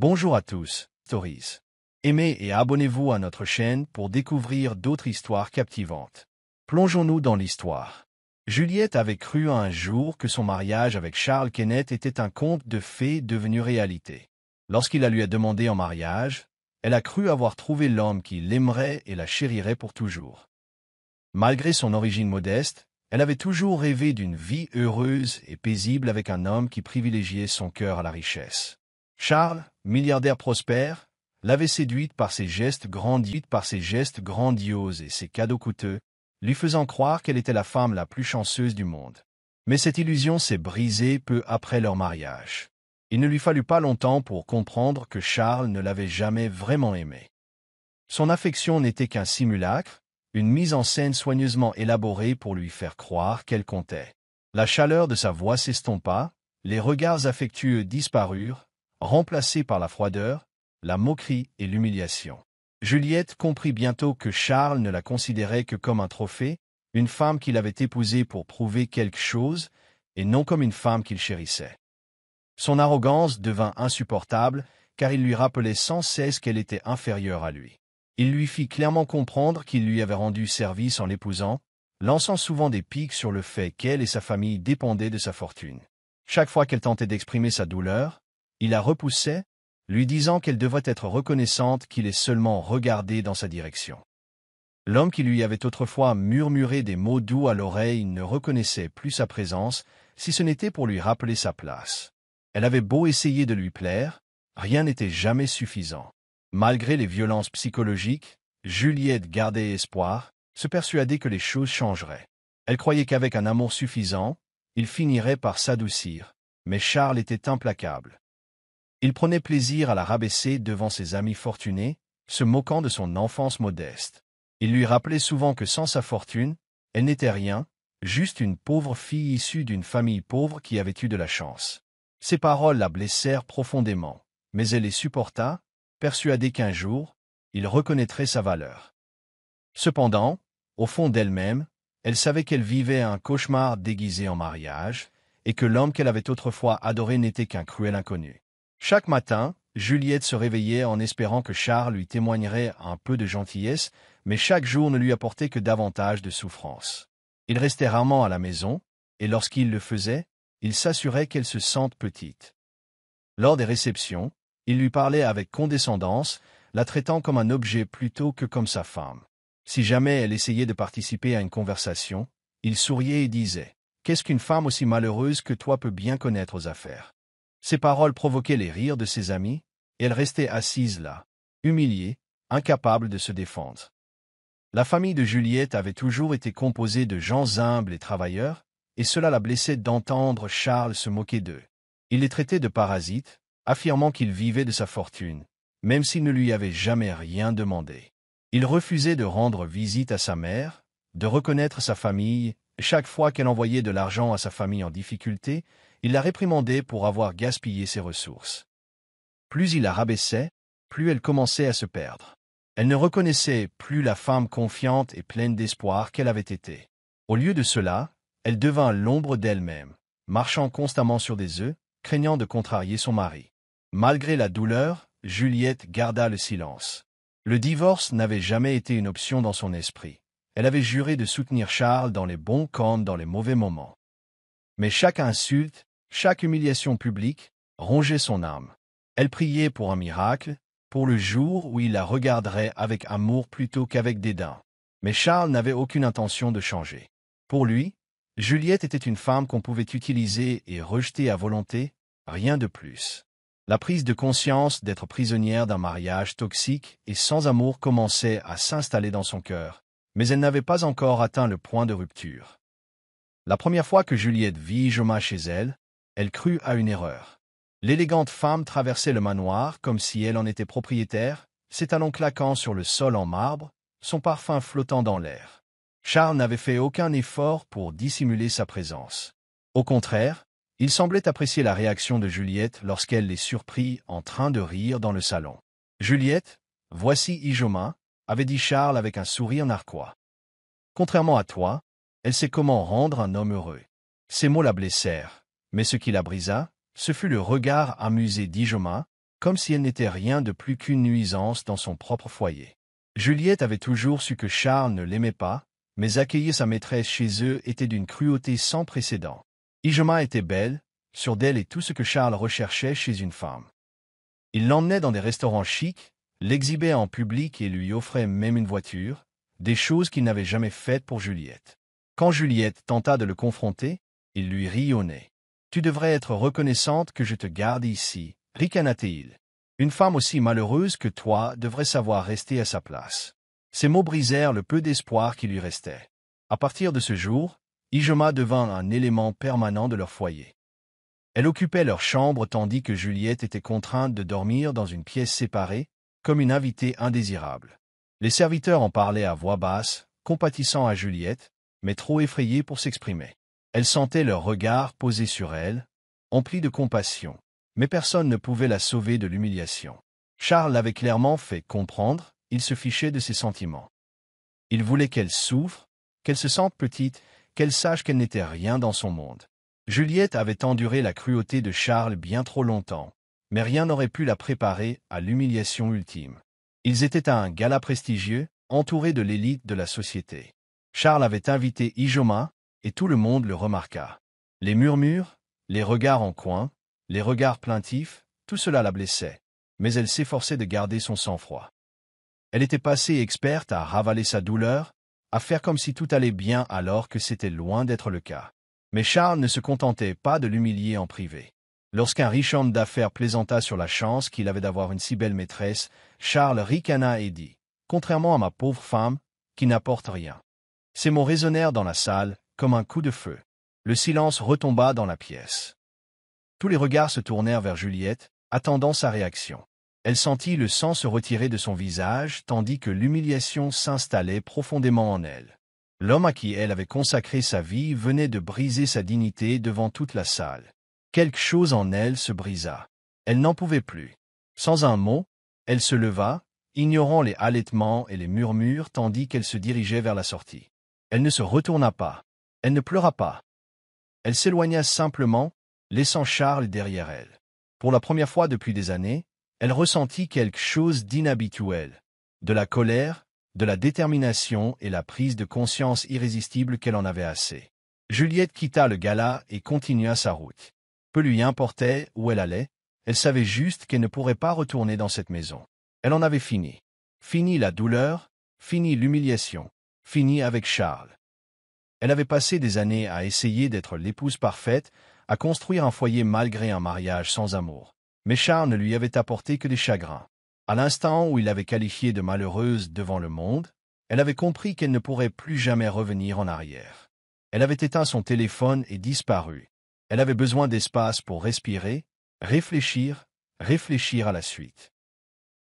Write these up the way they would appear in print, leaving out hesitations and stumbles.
Bonjour à tous, Stories. Aimez et abonnez-vous à notre chaîne pour découvrir d'autres histoires captivantes. Plongeons-nous dans l'histoire. Juliette avait cru un jour que son mariage avec Charles Kenneth était un conte de fées devenu réalité. Lorsqu'il la lui a demandé en mariage, elle a cru avoir trouvé l'homme qui l'aimerait et la chérirait pour toujours. Malgré son origine modeste, elle avait toujours rêvé d'une vie heureuse et paisible avec un homme qui privilégiait son cœur à la richesse. Charles, milliardaire prospère, l'avait séduite par ses gestes grandioses et ses cadeaux coûteux, lui faisant croire qu'elle était la femme la plus chanceuse du monde. Mais cette illusion s'est brisée peu après leur mariage. Il ne lui fallut pas longtemps pour comprendre que Charles ne l'avait jamais vraiment aimée. Son affection n'était qu'un simulacre, une mise en scène soigneusement élaborée pour lui faire croire qu'elle comptait. La chaleur de sa voix s'estompa, les regards affectueux disparurent, remplacés par la froideur, la moquerie et l'humiliation. Juliette comprit bientôt que Charles ne la considérait que comme un trophée, une femme qu'il avait épousée pour prouver quelque chose, et non comme une femme qu'il chérissait. Son arrogance devint insupportable, car il lui rappelait sans cesse qu'elle était inférieure à lui. Il lui fit clairement comprendre qu'il lui avait rendu service en l'épousant, lançant souvent des piques sur le fait qu'elle et sa famille dépendaient de sa fortune. Chaque fois qu'elle tentait d'exprimer sa douleur, il la repoussait, lui disant qu'elle devrait être reconnaissante qu'il ait seulement regardé dans sa direction. L'homme qui lui avait autrefois murmuré des mots doux à l'oreille ne reconnaissait plus sa présence, si ce n'était pour lui rappeler sa place. Elle avait beau essayer de lui plaire, rien n'était jamais suffisant. Malgré les violences psychologiques, Juliette gardait espoir, se persuadait que les choses changeraient. Elle croyait qu'avec un amour suffisant, il finirait par s'adoucir, mais Charles était implacable. Il prenait plaisir à la rabaisser devant ses amis fortunés, se moquant de son enfance modeste. Il lui rappelait souvent que sans sa fortune, elle n'était rien, juste une pauvre fille issue d'une famille pauvre qui avait eu de la chance. Ces paroles la blessèrent profondément, mais elle les supporta, persuadée qu'un jour, il reconnaîtrait sa valeur. Cependant, au fond d'elle-même, elle savait qu'elle vivait un cauchemar déguisé en mariage, et que l'homme qu'elle avait autrefois adoré n'était qu'un cruel inconnu. Chaque matin, Juliette se réveillait en espérant que Charles lui témoignerait un peu de gentillesse, mais chaque jour ne lui apportait que davantage de souffrance. Il restait rarement à la maison, et lorsqu'il le faisait, il s'assurait qu'elle se sente petite. Lors des réceptions, il lui parlait avec condescendance, la traitant comme un objet plutôt que comme sa femme. Si jamais elle essayait de participer à une conversation, il souriait et disait « Qu'est-ce qu'une femme aussi malheureuse que toi peut bien connaître aux affaires ?» Ces paroles provoquaient les rires de ses amis, et elle restait assise là, humiliée, incapable de se défendre. La famille de Juliette avait toujours été composée de gens humbles et travailleurs, et cela la blessait d'entendre Charles se moquer d'eux. Il les traitait de parasites, affirmant qu'il vivait de sa fortune, même s'il ne lui avait jamais rien demandé. Il refusait de rendre visite à sa mère, de reconnaître sa famille, et chaque fois qu'elle envoyait de l'argent à sa famille en difficulté, il la réprimandait pour avoir gaspillé ses ressources. Plus il la rabaissait, plus elle commençait à se perdre. Elle ne reconnaissait plus la femme confiante et pleine d'espoir qu'elle avait été. Au lieu de cela, elle devint l'ombre d'elle-même, marchant constamment sur des œufs, craignant de contrarier son mari. Malgré la douleur, Juliette garda le silence. Le divorce n'avait jamais été une option dans son esprit. Elle avait juré de soutenir Charles dans les bons comme dans les mauvais moments. Mais chaque insulte, chaque humiliation publique, rongeait son âme. Elle priait pour un miracle, pour le jour où il la regarderait avec amour plutôt qu'avec dédain. Mais Charles n'avait aucune intention de changer. Pour lui, Juliette était une femme qu'on pouvait utiliser et rejeter à volonté, rien de plus. La prise de conscience d'être prisonnière d'un mariage toxique et sans amour commençait à s'installer dans son cœur, mais elle n'avait pas encore atteint le point de rupture. La première fois que Juliette vit Joma chez elle, elle crut à une erreur. L'élégante femme traversait le manoir comme si elle en était propriétaire, ses talons claquant sur le sol en marbre, son parfum flottant dans l'air. Charles n'avait fait aucun effort pour dissimuler sa présence. Au contraire, il semblait apprécier la réaction de Juliette lorsqu'elle les surprit en train de rire dans le salon. « Juliette, voici Ijoma », avait dit Charles avec un sourire narquois. Contrairement à toi, elle sait comment rendre un homme heureux. Ces mots la blessèrent, mais ce qui la brisa, ce fut le regard amusé d'Ijoma, comme si elle n'était rien de plus qu'une nuisance dans son propre foyer. Juliette avait toujours su que Charles ne l'aimait pas, mais accueillir sa maîtresse chez eux était d'une cruauté sans précédent. Ijoma était belle, sûre d'elle et tout ce que Charles recherchait chez une femme. Il l'emmenait dans des restaurants chics, l'exhibait en public et lui offrait même une voiture, des choses qu'il n'avait jamais faites pour Juliette. Quand Juliette tenta de le confronter, il lui rit au nez. « Tu devrais être reconnaissante que je te garde ici, » ricana-t-il. « Une femme aussi malheureuse que toi devrait savoir rester à sa place. » Ces mots brisèrent le peu d'espoir qui lui restait. À partir de ce jour, Ijoma devint un élément permanent de leur foyer. Elle occupait leur chambre tandis que Juliette était contrainte de dormir dans une pièce séparée, comme une invitée indésirable. Les serviteurs en parlaient à voix basse, compatissant à Juliette, mais trop effrayés pour s'exprimer. Elle sentait leur regard posé sur elle, empli de compassion, mais personne ne pouvait la sauver de l'humiliation. Charles l'avait clairement fait comprendre, il se fichait de ses sentiments. Il voulait qu'elle souffre, qu'elle se sente petite, qu'elle sache qu'elle n'était rien dans son monde. Juliette avait enduré la cruauté de Charles bien trop longtemps, mais rien n'aurait pu la préparer à l'humiliation ultime. Ils étaient à un gala prestigieux, entouré de l'élite de la société. Charles avait invité Ijoma, et tout le monde le remarqua. Les murmures, les regards en coin, les regards plaintifs, tout cela la blessait, mais elle s'efforçait de garder son sang-froid. Elle était passée experte à ravaler sa douleur, à faire comme si tout allait bien alors que c'était loin d'être le cas. Mais Charles ne se contentait pas de l'humilier en privé. Lorsqu'un riche homme d'affaires plaisanta sur la chance qu'il avait d'avoir une si belle maîtresse, Charles ricana et dit « Contrairement à ma pauvre femme, qui n'apporte rien. » Ces mots résonnèrent dans la salle, comme un coup de feu. Le silence retomba dans la pièce. Tous les regards se tournèrent vers Juliette, attendant sa réaction. Elle sentit le sang se retirer de son visage, tandis que l'humiliation s'installait profondément en elle. L'homme à qui elle avait consacré sa vie venait de briser sa dignité devant toute la salle. Quelque chose en elle se brisa. Elle n'en pouvait plus. Sans un mot, elle se leva, ignorant les halètements et les murmures tandis qu'elle se dirigeait vers la sortie. Elle ne se retourna pas. Elle ne pleura pas. Elle s'éloigna simplement, laissant Charles derrière elle. Pour la première fois depuis des années, elle ressentit quelque chose d'inhabituel. De la colère, de la détermination et la prise de conscience irrésistible qu'elle en avait assez. Juliette quitta le gala et continua sa route. Peu lui importait où elle allait, elle savait juste qu'elle ne pourrait pas retourner dans cette maison. Elle en avait fini. Fini la douleur, fini l'humiliation, fini avec Charles. Elle avait passé des années à essayer d'être l'épouse parfaite, à construire un foyer malgré un mariage sans amour. Mais Charles ne lui avait apporté que des chagrins. À l'instant où il l'avait qualifiée de malheureuse devant le monde, elle avait compris qu'elle ne pourrait plus jamais revenir en arrière. Elle avait éteint son téléphone et disparu. Elle avait besoin d'espace pour respirer, réfléchir à la suite.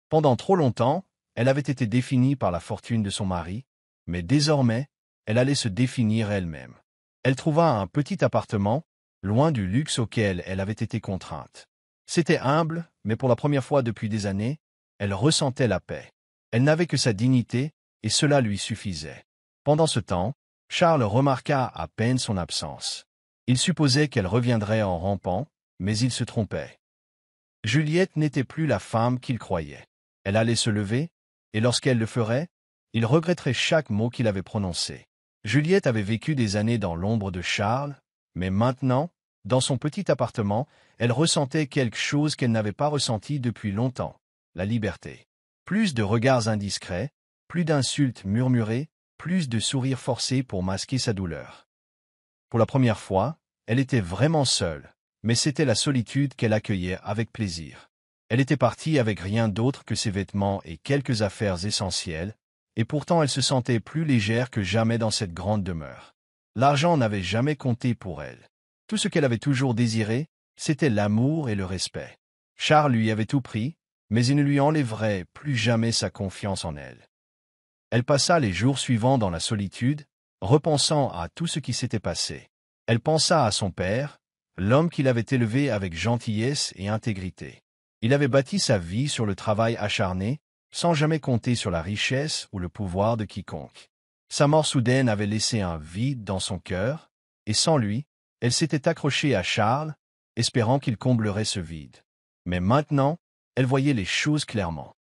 Pendant trop longtemps, elle avait été définie par la fortune de son mari, mais désormais, elle allait se définir elle-même. Elle trouva un petit appartement, loin du luxe auquel elle avait été contrainte. C'était humble, mais pour la première fois depuis des années, elle ressentait la paix. Elle n'avait que sa dignité, et cela lui suffisait. Pendant ce temps, Charles remarqua à peine son absence. Il supposait qu'elle reviendrait en rampant, mais il se trompait. Juliette n'était plus la femme qu'il croyait. Elle allait se lever, et lorsqu'elle le ferait, il regretterait chaque mot qu'il avait prononcé. Juliette avait vécu des années dans l'ombre de Charles, mais maintenant, dans son petit appartement, elle ressentait quelque chose qu'elle n'avait pas ressenti depuis longtemps, la liberté. Plus de regards indiscrets, plus d'insultes murmurées, plus de sourires forcés pour masquer sa douleur. Pour la première fois, elle était vraiment seule, mais c'était la solitude qu'elle accueillait avec plaisir. Elle était partie avec rien d'autre que ses vêtements et quelques affaires essentielles, et pourtant elle se sentait plus légère que jamais dans cette grande demeure. L'argent n'avait jamais compté pour elle. Tout ce qu'elle avait toujours désiré, c'était l'amour et le respect. Charles lui avait tout pris, mais il ne lui enlèverait plus jamais sa confiance en elle. Elle passa les jours suivants dans la solitude, repensant à tout ce qui s'était passé. Elle pensa à son père, l'homme qui l'avait élevée avec gentillesse et intégrité. Il avait bâti sa vie sur le travail acharné, sans jamais compter sur la richesse ou le pouvoir de quiconque. Sa mort soudaine avait laissé un vide dans son cœur, et sans lui, elle s'était accrochée à Charles, espérant qu'il comblerait ce vide. Mais maintenant, Elle voyait les choses clairement.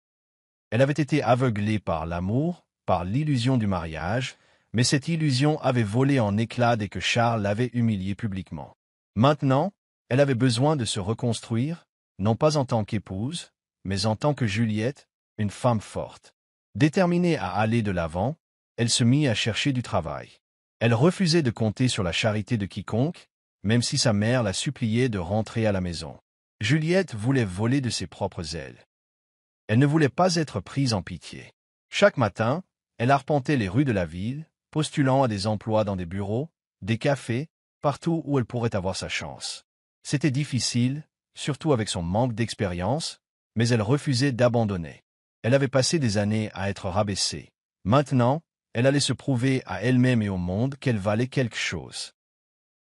Elle avait été aveuglée par l'amour, par l'illusion du mariage, mais cette illusion avait volé en éclats dès que Charles l'avait humiliée publiquement. Maintenant, elle avait besoin de se reconstruire, non pas en tant qu'épouse, mais en tant que Juliette, une femme forte. Déterminée à aller de l'avant, elle se mit à chercher du travail. Elle refusait de compter sur la charité de quiconque, même si sa mère la suppliait de rentrer à la maison. Juliette voulait voler de ses propres ailes. Elle ne voulait pas être prise en pitié. Chaque matin, elle arpentait les rues de la ville, postulant à des emplois dans des bureaux, des cafés, partout où elle pourrait avoir sa chance. C'était difficile, surtout avec son manque d'expérience, mais elle refusait d'abandonner. Elle avait passé des années à être rabaissée. Maintenant, elle allait se prouver à elle-même et au monde qu'elle valait quelque chose.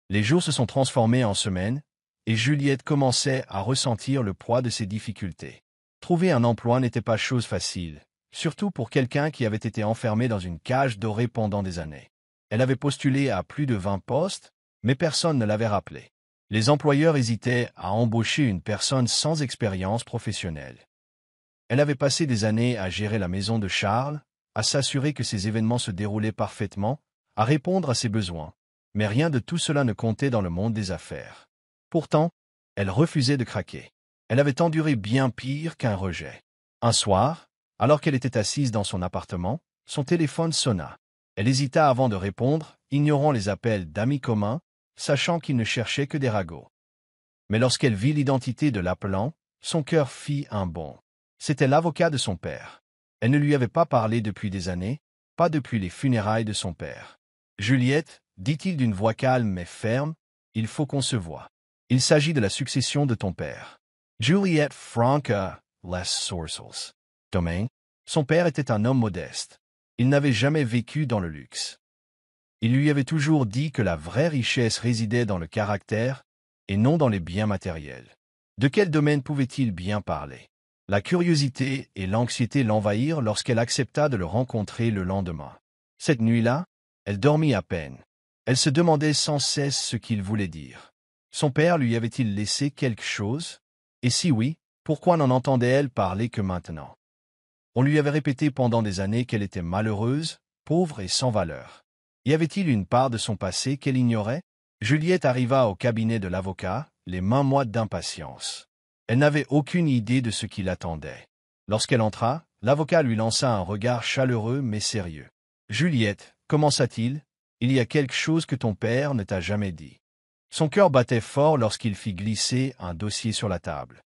Les jours se sont transformés en semaines, et Juliette commençait à ressentir le poids de ses difficultés. Trouver un emploi n'était pas chose facile, surtout pour quelqu'un qui avait été enfermé dans une cage dorée pendant des années. Elle avait postulé à plus de 20 postes, mais personne ne l'avait rappelé. Les employeurs hésitaient à embaucher une personne sans expérience professionnelle. Elle avait passé des années à gérer la maison de Charles, à s'assurer que ses événements se déroulaient parfaitement, à répondre à ses besoins. Mais rien de tout cela ne comptait dans le monde des affaires. Pourtant, elle refusait de craquer. Elle avait enduré bien pire qu'un rejet. Un soir, alors qu'elle était assise dans son appartement, son téléphone sonna. Elle hésita avant de répondre, ignorant les appels d'amis communs, sachant qu'ils ne cherchaient que des ragots. Mais lorsqu'elle vit l'identité de l'appelant, son cœur fit un bond. C'était l'avocat de son père. Elle ne lui avait pas parlé depuis des années, pas depuis les funérailles de son père. « Juliette, dit-il d'une voix calme mais ferme, il faut qu'on se voie. Il s'agit de la succession de ton père. » Juliette Franca, Les Sourcils. Domaine. Son père était un homme modeste. Il n'avait jamais vécu dans le luxe. Il lui avait toujours dit que la vraie richesse résidait dans le caractère et non dans les biens matériels. De quel domaine pouvait-il bien parler? La curiosité et l'anxiété l'envahirent lorsqu'elle accepta de le rencontrer le lendemain. Cette nuit-là, elle dormit à peine. Elle se demandait sans cesse ce qu'il voulait dire. Son père lui avait-il laissé quelque chose? Et si oui, pourquoi n'en entendait-elle parler que maintenant? On lui avait répété pendant des années qu'elle était malheureuse, pauvre et sans valeur. Y avait-il une part de son passé qu'elle ignorait? Juliette arriva au cabinet de l'avocat, les mains moites d'impatience. Elle n'avait aucune idée de ce qui l'attendait. Lorsqu'elle entra, l'avocat lui lança un regard chaleureux mais sérieux. « Juliette, commença-t-il, il y a quelque chose que ton père ne t'a jamais dit. » Son cœur battait fort lorsqu'il fit glisser un dossier sur la table.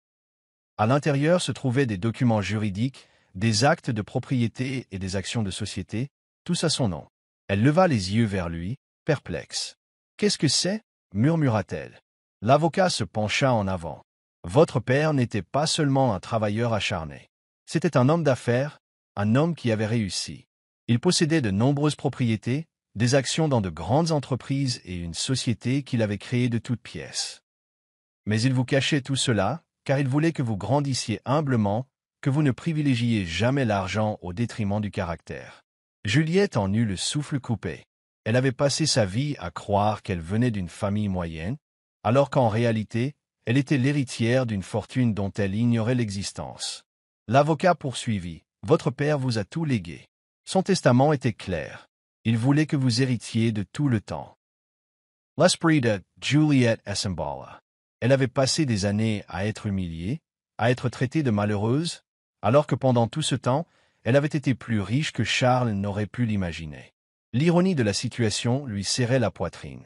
À l'intérieur se trouvaient des documents juridiques, des actes de propriété et des actions de société, tous à son nom. Elle leva les yeux vers lui, perplexe. « Qu'est-ce que c'est » murmura-t-elle. L'avocat se pencha en avant. « Votre père n'était pas seulement un travailleur acharné. C'était un homme d'affaires, un homme qui avait réussi. Il possédait de nombreuses propriétés, des actions dans de grandes entreprises et une société qu'il avait créée de toutes pièces. Mais il vous cachait tout cela, car il voulait que vous grandissiez humblement, que vous ne privilégiiez jamais l'argent au détriment du caractère. » Juliette en eut le souffle coupé. Elle avait passé sa vie à croire qu'elle venait d'une famille moyenne, alors qu'en réalité, elle était l'héritière d'une fortune dont elle ignorait l'existence. L'avocat poursuivit. « Votre père vous a tout légué. Son testament était clair. Il voulait que vous héritiez de tout le temps. » L'esprit de Juliette s'emballa. Elle avait passé des années à être humiliée, à être traitée de malheureuse, alors que pendant tout ce temps, elle avait été plus riche que Charles n'aurait pu l'imaginer. L'ironie de la situation lui serrait la poitrine.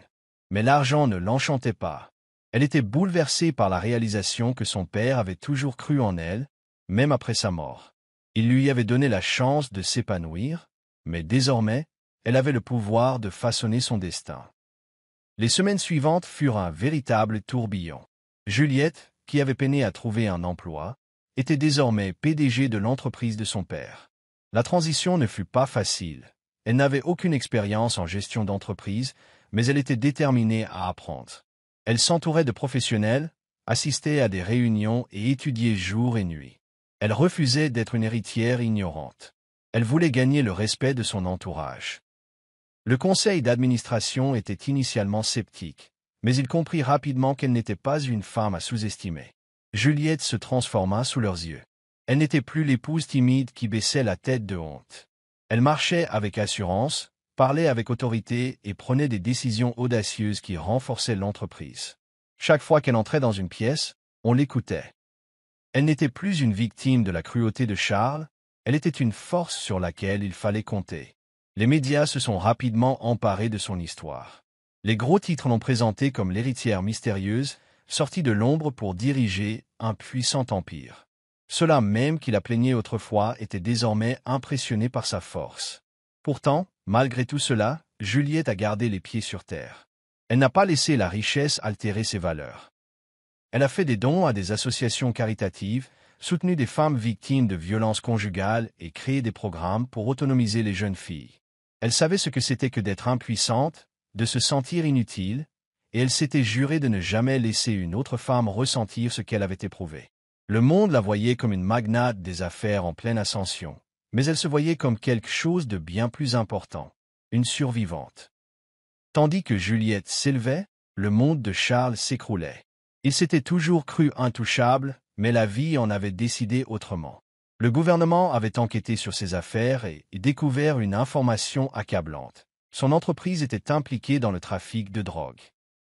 Mais l'argent ne l'enchantait pas. Elle était bouleversée par la réalisation que son père avait toujours cru en elle, même après sa mort. Il lui avait donné la chance de s'épanouir, mais désormais, elle avait le pouvoir de façonner son destin. Les semaines suivantes furent un véritable tourbillon. Juliette, qui avait peiné à trouver un emploi, était désormais PDG de l'entreprise de son père. La transition ne fut pas facile. Elle n'avait aucune expérience en gestion d'entreprise, mais elle était déterminée à apprendre. Elle s'entourait de professionnels, assistait à des réunions et étudiait jour et nuit. Elle refusait d'être une héritière ignorante. Elle voulait gagner le respect de son entourage. Le conseil d'administration était initialement sceptique, mais il comprit rapidement qu'elle n'était pas une femme à sous-estimer. Juliette se transforma sous leurs yeux. Elle n'était plus l'épouse timide qui baissait la tête de honte. Elle marchait avec assurance, parlait avec autorité et prenait des décisions audacieuses qui renforçaient l'entreprise. Chaque fois qu'elle entrait dans une pièce, on l'écoutait. Elle n'était plus une victime de la cruauté de Charles, elle était une force sur laquelle il fallait compter. Les médias se sont rapidement emparés de son histoire. Les gros titres l'ont présentée comme l'héritière mystérieuse, sortie de l'ombre pour diriger un puissant empire. Ceux-là même qui la plaignaient autrefois étaient désormais impressionnés par sa force. Pourtant, malgré tout cela, Juliette a gardé les pieds sur terre. Elle n'a pas laissé la richesse altérer ses valeurs. Elle a fait des dons à des associations caritatives, soutenu des femmes victimes de violences conjugales et créé des programmes pour autonomiser les jeunes filles. Elle savait ce que c'était que d'être impuissante, de se sentir inutile, et elle s'était jurée de ne jamais laisser une autre femme ressentir ce qu'elle avait éprouvé. Le monde la voyait comme une magnate des affaires en pleine ascension, mais elle se voyait comme quelque chose de bien plus important, une survivante. Tandis que Juliette s'élevait, le monde de Charles s'écroulait. Il s'était toujours cru intouchable, mais la vie en avait décidé autrement. Le gouvernement avait enquêté sur ses affaires et découvert une information accablante. Son entreprise était impliquée dans le trafic de drogue.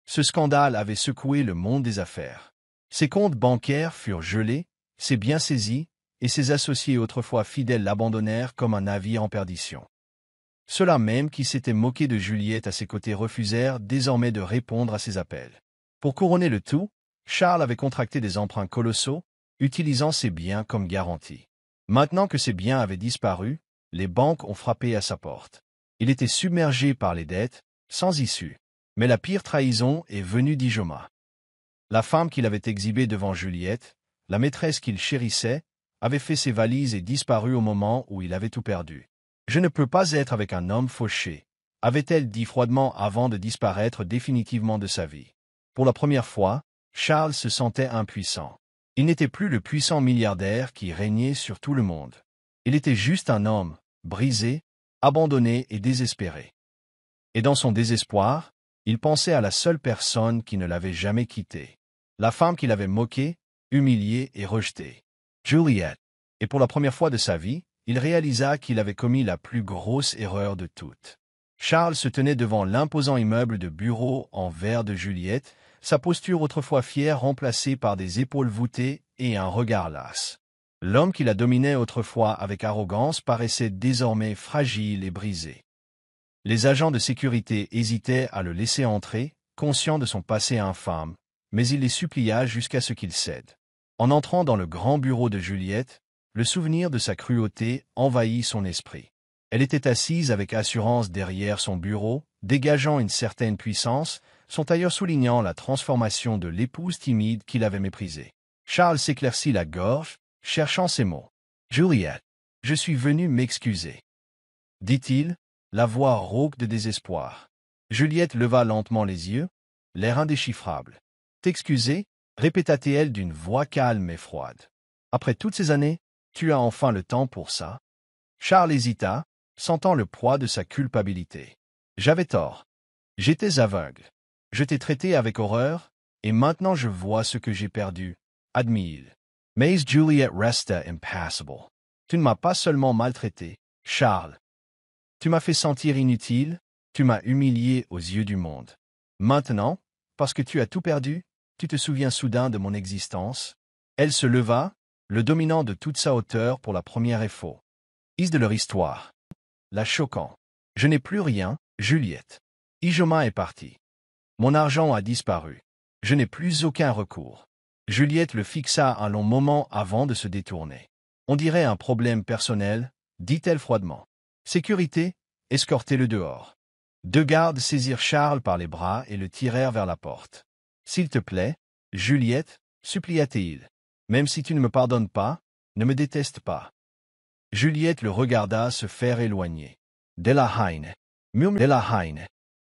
Ce scandale avait secoué le monde des affaires. Ses comptes bancaires furent gelés, ses biens saisis, et ses associés autrefois fidèles l'abandonnèrent comme un navire en perdition. Ceux-là même qui s'étaient moqués de Juliette à ses côtés refusèrent désormais de répondre à ses appels. Pour couronner le tout, Charles avait contracté des emprunts colossaux, utilisant ses biens comme garantie. Maintenant que ses biens avaient disparu, les banques ont frappé à sa porte. Il était submergé par les dettes, sans issue. Mais la pire trahison est venue d'Ijoma. La femme qu'il avait exhibée devant Juliette, la maîtresse qu'il chérissait, avait fait ses valises et disparu au moment où il avait tout perdu. « Je ne peux pas être avec un homme fauché », avait-elle dit froidement avant de disparaître définitivement de sa vie. Pour la première fois, Charles se sentait impuissant. Il n'était plus le puissant milliardaire qui régnait sur tout le monde. Il était juste un homme, brisé, abandonné et désespéré. Et dans son désespoir, il pensait à la seule personne qui ne l'avait jamais quitté. La femme qu'il avait moquée, humiliée et rejetée. Juliette. Et pour la première fois de sa vie, il réalisa qu'il avait commis la plus grosse erreur de toutes. Charles se tenait devant l'imposant immeuble de bureau en verre de Juliette, sa posture autrefois fière remplacée par des épaules voûtées et un regard las. L'homme qui la dominait autrefois avec arrogance paraissait désormais fragile et brisé. Les agents de sécurité hésitaient à le laisser entrer, conscients de son passé infâme, mais il les supplia jusqu'à ce qu'il cède. En entrant dans le grand bureau de Juliette, le souvenir de sa cruauté envahit son esprit. Elle était assise avec assurance derrière son bureau, dégageant une certaine puissance, son tailleur soulignant la transformation de l'épouse timide qu'il avait méprisée. Charles s'éclaircit la gorge, cherchant ses mots. « Juliette, je suis venu m'excuser. » dit-il, la voix rauque de désespoir. Juliette leva lentement les yeux, l'air indéchiffrable. « T'excuser » répéta-t-elle d'une voix calme et froide. « Après toutes ces années, tu as enfin le temps pour ça ?» Charles hésita, sentant le poids de sa culpabilité. « J'avais tort. J'étais aveugle. Je t'ai traité avec horreur, et maintenant je vois ce que j'ai perdu, » admit-il. Mais Juliette resta impassible. « Tu ne m'as pas seulement maltraité, Charles. Tu m'as fait sentir inutile, tu m'as humilié aux yeux du monde. Maintenant, parce que tu as tout perdu, tu te souviens soudain de mon existence. » Elle se leva, le dominant de toute sa hauteur pour la première effort. Is de leur histoire. La choquant. « Je n'ai plus rien, Juliette. Ijoma est parti. Mon argent a disparu. Je n'ai plus aucun recours. » Juliette le fixa un long moment avant de se détourner. « On dirait un problème personnel, » dit-elle froidement. « Sécurité, escortez-le dehors. » Deux gardes saisirent Charles par les bras et le tirèrent vers la porte. « S'il te plaît, Juliette, » supplia-t-il. « Même si tu ne me pardonnes pas, ne me déteste pas. » Juliette le regarda se faire éloigner. « De la haine,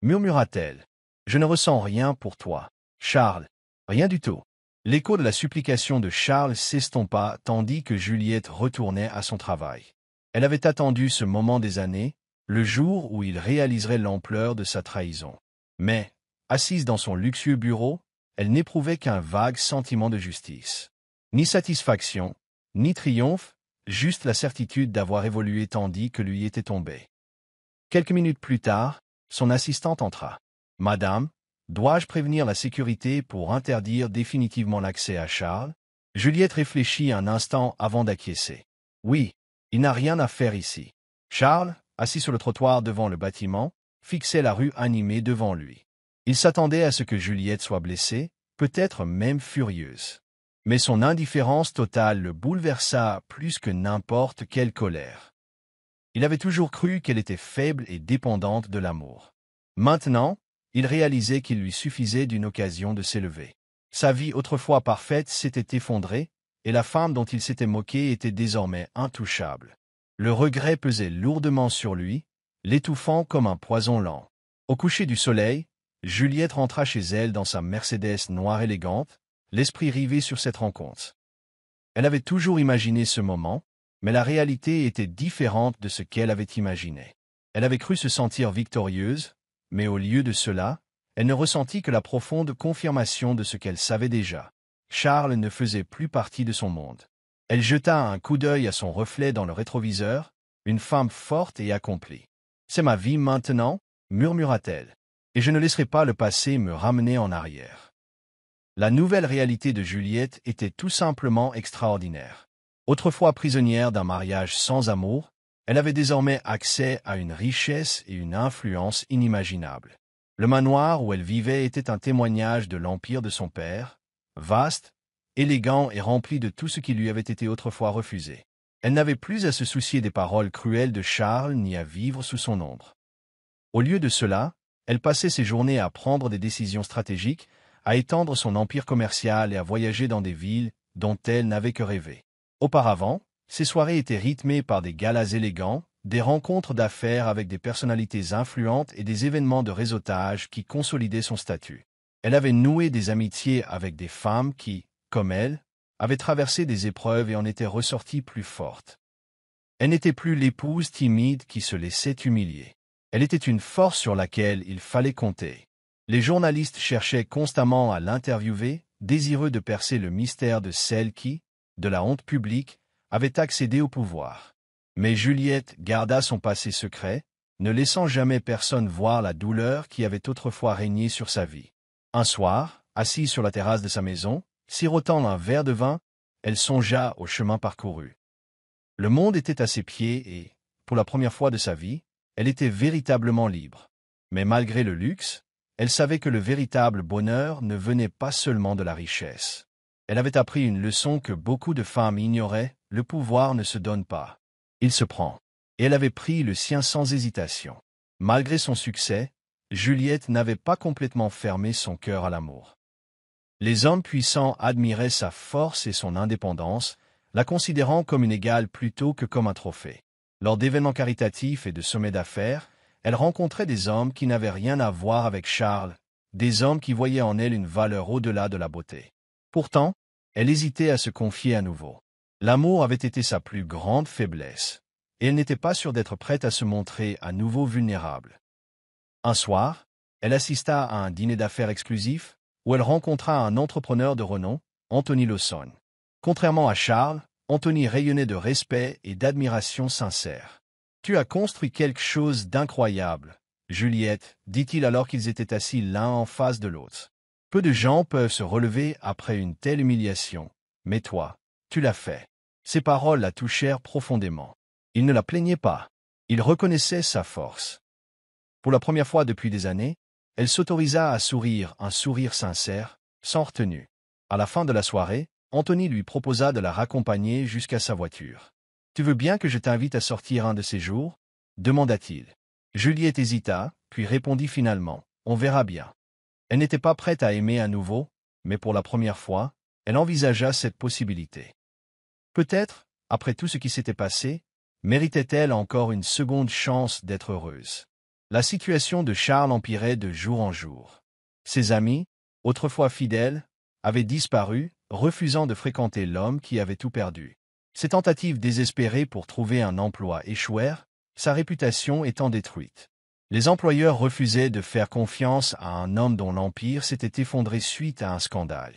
murmura-t-elle. Je ne ressens rien pour toi, Charles. Rien du tout. » L'écho de la supplication de Charles s'estompa tandis que Juliette retournait à son travail. Elle avait attendu ce moment des années, le jour où il réaliserait l'ampleur de sa trahison. Mais, assise dans son luxueux bureau, elle n'éprouvait qu'un vague sentiment de justice. Ni satisfaction, ni triomphe, juste la certitude d'avoir évolué tandis que lui était tombé. Quelques minutes plus tard, son assistante entra. « Madame, dois-je prévenir la sécurité pour interdire définitivement l'accès à Charles ?» Juliette réfléchit un instant avant d'acquiescer. « Oui, il n'a rien à faire ici. » Charles, assis sur le trottoir devant le bâtiment, fixait la rue animée devant lui. Il s'attendait à ce que Juliette soit blessée, peut-être même furieuse. Mais son indifférence totale le bouleversa plus que n'importe quelle colère. Il avait toujours cru qu'elle était faible et dépendante de l'amour. Maintenant, il réalisait qu'il lui suffisait d'une occasion de s'élever. Sa vie autrefois parfaite s'était effondrée, et la femme dont il s'était moqué était désormais intouchable. Le regret pesait lourdement sur lui, l'étouffant comme un poison lent. Au coucher du soleil, Juliette rentra chez elle dans sa Mercedes noire élégante, l'esprit rivé sur cette rencontre. Elle avait toujours imaginé ce moment, mais la réalité était différente de ce qu'elle avait imaginé. Elle avait cru se sentir victorieuse, mais au lieu de cela, elle ne ressentit que la profonde confirmation de ce qu'elle savait déjà. Charles ne faisait plus partie de son monde. Elle jeta un coup d'œil à son reflet dans le rétroviseur, une femme forte et accomplie. « C'est ma vie maintenant » murmura-t-elle, « et je ne laisserai pas le passé me ramener en arrière. » La nouvelle réalité de Juliette était tout simplement extraordinaire. Autrefois prisonnière d'un mariage sans amour, elle avait désormais accès à une richesse et une influence inimaginables. Le manoir où elle vivait était un témoignage de l'empire de son père, vaste, élégant et rempli de tout ce qui lui avait été autrefois refusé. Elle n'avait plus à se soucier des paroles cruelles de Charles ni à vivre sous son ombre. Au lieu de cela, elle passait ses journées à prendre des décisions stratégiques, à étendre son empire commercial et à voyager dans des villes dont elle n'avait que rêvé. Auparavant, ses soirées étaient rythmées par des galas élégants, des rencontres d'affaires avec des personnalités influentes et des événements de réseautage qui consolidaient son statut. Elle avait noué des amitiés avec des femmes qui, comme elle, avaient traversé des épreuves et en étaient ressorties plus fortes. Elle n'était plus l'épouse timide qui se laissait humilier. Elle était une force sur laquelle il fallait compter. Les journalistes cherchaient constamment à l'interviewer, désireux de percer le mystère de celle qui, de la honte publique, avait accédé au pouvoir. Mais Juliette garda son passé secret, ne laissant jamais personne voir la douleur qui avait autrefois régné sur sa vie. Un soir, assise sur la terrasse de sa maison, sirotant un verre de vin, elle songea au chemin parcouru. Le monde était à ses pieds et, pour la première fois de sa vie, elle était véritablement libre. Mais malgré le luxe, elle savait que le véritable bonheur ne venait pas seulement de la richesse. Elle avait appris une leçon que beaucoup de femmes ignoraient, le pouvoir ne se donne pas. Il se prend. Et elle avait pris le sien sans hésitation. Malgré son succès, Juliette n'avait pas complètement fermé son cœur à l'amour. Les hommes puissants admiraient sa force et son indépendance, la considérant comme une égale plutôt que comme un trophée. Lors d'événements caritatifs et de sommets d'affaires, elle rencontrait des hommes qui n'avaient rien à voir avec Charles, des hommes qui voyaient en elle une valeur au-delà de la beauté. Pourtant, elle hésitait à se confier à nouveau. L'amour avait été sa plus grande faiblesse, et elle n'était pas sûre d'être prête à se montrer à nouveau vulnérable. Un soir, elle assista à un dîner d'affaires exclusif, où elle rencontra un entrepreneur de renom, Anthony Lawson. Contrairement à Charles, Anthony rayonnait de respect et d'admiration sincère. « Tu as construit quelque chose d'incroyable, Juliette, dit-il alors qu'ils étaient assis l'un en face de l'autre. Peu de gens peuvent se relever après une telle humiliation, mais toi, tu l'as fait. » Ces paroles la touchèrent profondément. Il ne la plaignait pas. Il reconnaissait sa force. Pour la première fois depuis des années, elle s'autorisa à sourire un sourire sincère, sans retenue. À la fin de la soirée, Anthony lui proposa de la raccompagner jusqu'à sa voiture. « Tu veux bien que je t'invite à sortir un de ces jours ?» demanda-t-il. Juliette hésita, puis répondit finalement, « On verra bien. » Elle n'était pas prête à aimer à nouveau, mais pour la première fois, elle envisagea cette possibilité. Peut-être, après tout ce qui s'était passé, méritait-elle encore une seconde chance d'être heureuse. La situation de Charles empirait de jour en jour. Ses amis, autrefois fidèles, avaient disparu, refusant de fréquenter l'homme qui avait tout perdu. Ses tentatives désespérées pour trouver un emploi échouèrent, sa réputation étant détruite. Les employeurs refusaient de faire confiance à un homme dont l'empire s'était effondré suite à un scandale.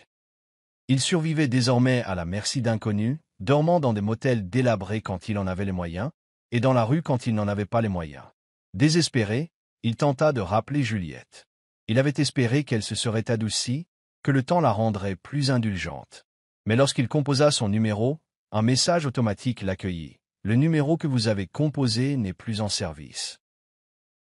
Il survivait désormais à la merci d'inconnus, dormant dans des motels délabrés quand il en avait les moyens, et dans la rue quand il n'en avait pas les moyens. Désespéré, il tenta de rappeler Juliette. Il avait espéré qu'elle se serait adoucie, que le temps la rendrait plus indulgente. Mais lorsqu'il composa son numéro, un message automatique l'accueillit. Le numéro que vous avez composé n'est plus en service.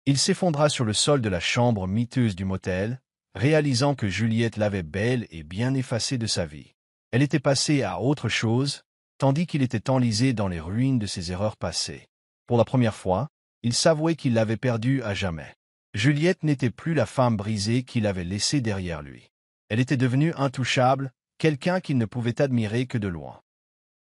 Il s'effondra sur le sol de la chambre miteuse du motel, réalisant que Juliette l'avait belle et bien effacée de sa vie. Elle était passée à autre chose, tandis qu'il était enlisé dans les ruines de ses erreurs passées. Pour la première fois, il s'avouait qu'il l'avait perdue à jamais. Juliette n'était plus la femme brisée qu'il avait laissée derrière lui. Elle était devenue intouchable, quelqu'un qu'il ne pouvait admirer que de loin.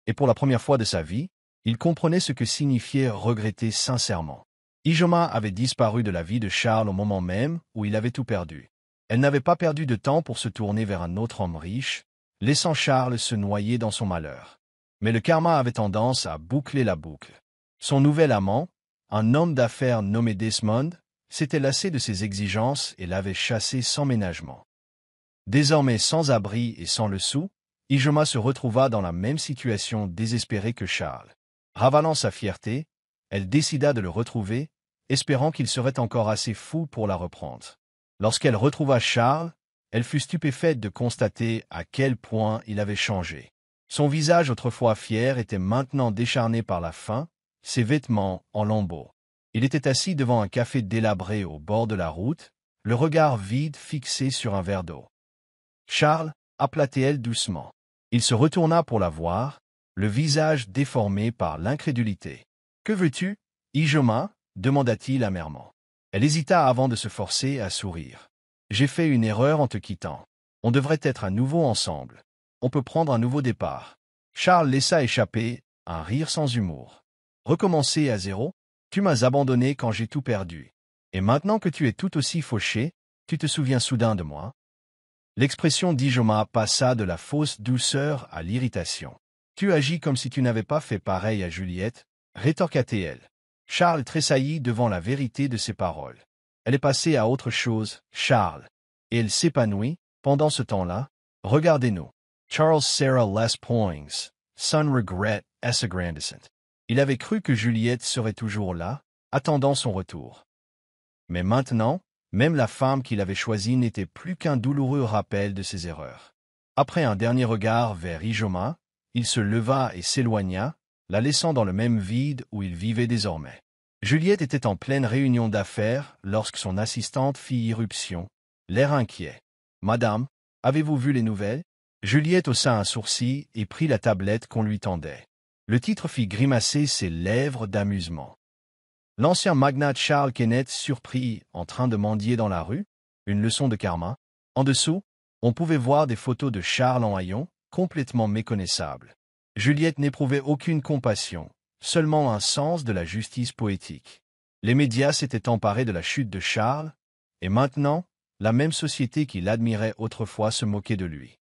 Et pour la première fois de sa vie, il comprenait ce que signifiait regretter sincèrement. Ijoma avait disparu de la vie de Charles au moment même où il avait tout perdu. Elle n'avait pas perdu de temps pour se tourner vers un autre homme riche, laissant Charles se noyer dans son malheur. Mais le karma avait tendance à boucler la boucle. Son nouvel amant, un homme d'affaires nommé Desmond, s'était lassé de ses exigences et l'avait chassé sans ménagement. Désormais sans abri et sans le sou, Ijoma se retrouva dans la même situation désespérée que Charles. Ravalant sa fierté, elle décida de le retrouver, espérant qu'il serait encore assez fou pour la reprendre. Lorsqu'elle retrouva Charles, elle fut stupéfaite de constater à quel point il avait changé. Son visage autrefois fier était maintenant décharné par la faim, ses vêtements en lambeaux. Il était assis devant un café délabré au bord de la route, le regard vide fixé sur un verre d'eau. « Charles » appela-t-elle doucement. Il se retourna pour la voir, le visage déformé par l'incrédulité. « Que veux-tu, Ijoma » demanda-t-il amèrement. Elle hésita avant de se forcer à sourire. « J'ai fait une erreur en te quittant. On devrait être à nouveau ensemble. On peut prendre un nouveau départ. » Charles laissa échapper un rire sans humour. « Recommencer à zéro? Tu m'as abandonné quand j'ai tout perdu. Et maintenant que tu es tout aussi fauché, tu te souviens soudain de moi ?» L'expression d'Ijoma passa de la fausse douceur à l'irritation. « Tu agis comme si tu n'avais pas fait pareil à Juliette, » rétorqua-t-elle. Charles tressaillit devant la vérité de ses paroles. Elle est passée à autre chose, Charles. Et elle s'épanouit, pendant ce temps-là. Regardez-nous. Charles Sarah Les Poings, son regret est agrandissant. Il avait cru que Juliette serait toujours là, attendant son retour. Mais maintenant, même la femme qu'il avait choisie n'était plus qu'un douloureux rappel de ses erreurs. Après un dernier regard vers Ijoma, il se leva et s'éloigna, la laissant dans le même vide où il vivait désormais. Juliette était en pleine réunion d'affaires lorsque son assistante fit irruption, l'air inquiet. « Madame, avez-vous vu les nouvelles ?» Juliette haussa un sourcil et prit la tablette qu'on lui tendait. Le titre fit grimacer ses lèvres d'amusement. L'ancien magnate Charles Kenneth surpris en train de mendier dans la rue, une leçon de karma. En dessous, on pouvait voir des photos de Charles en haillons, complètement méconnaissables. Juliette n'éprouvait aucune compassion, seulement un sens de la justice poétique. Les médias s'étaient emparés de la chute de Charles, et maintenant, la même société qui l'admirait autrefois se moquait de lui.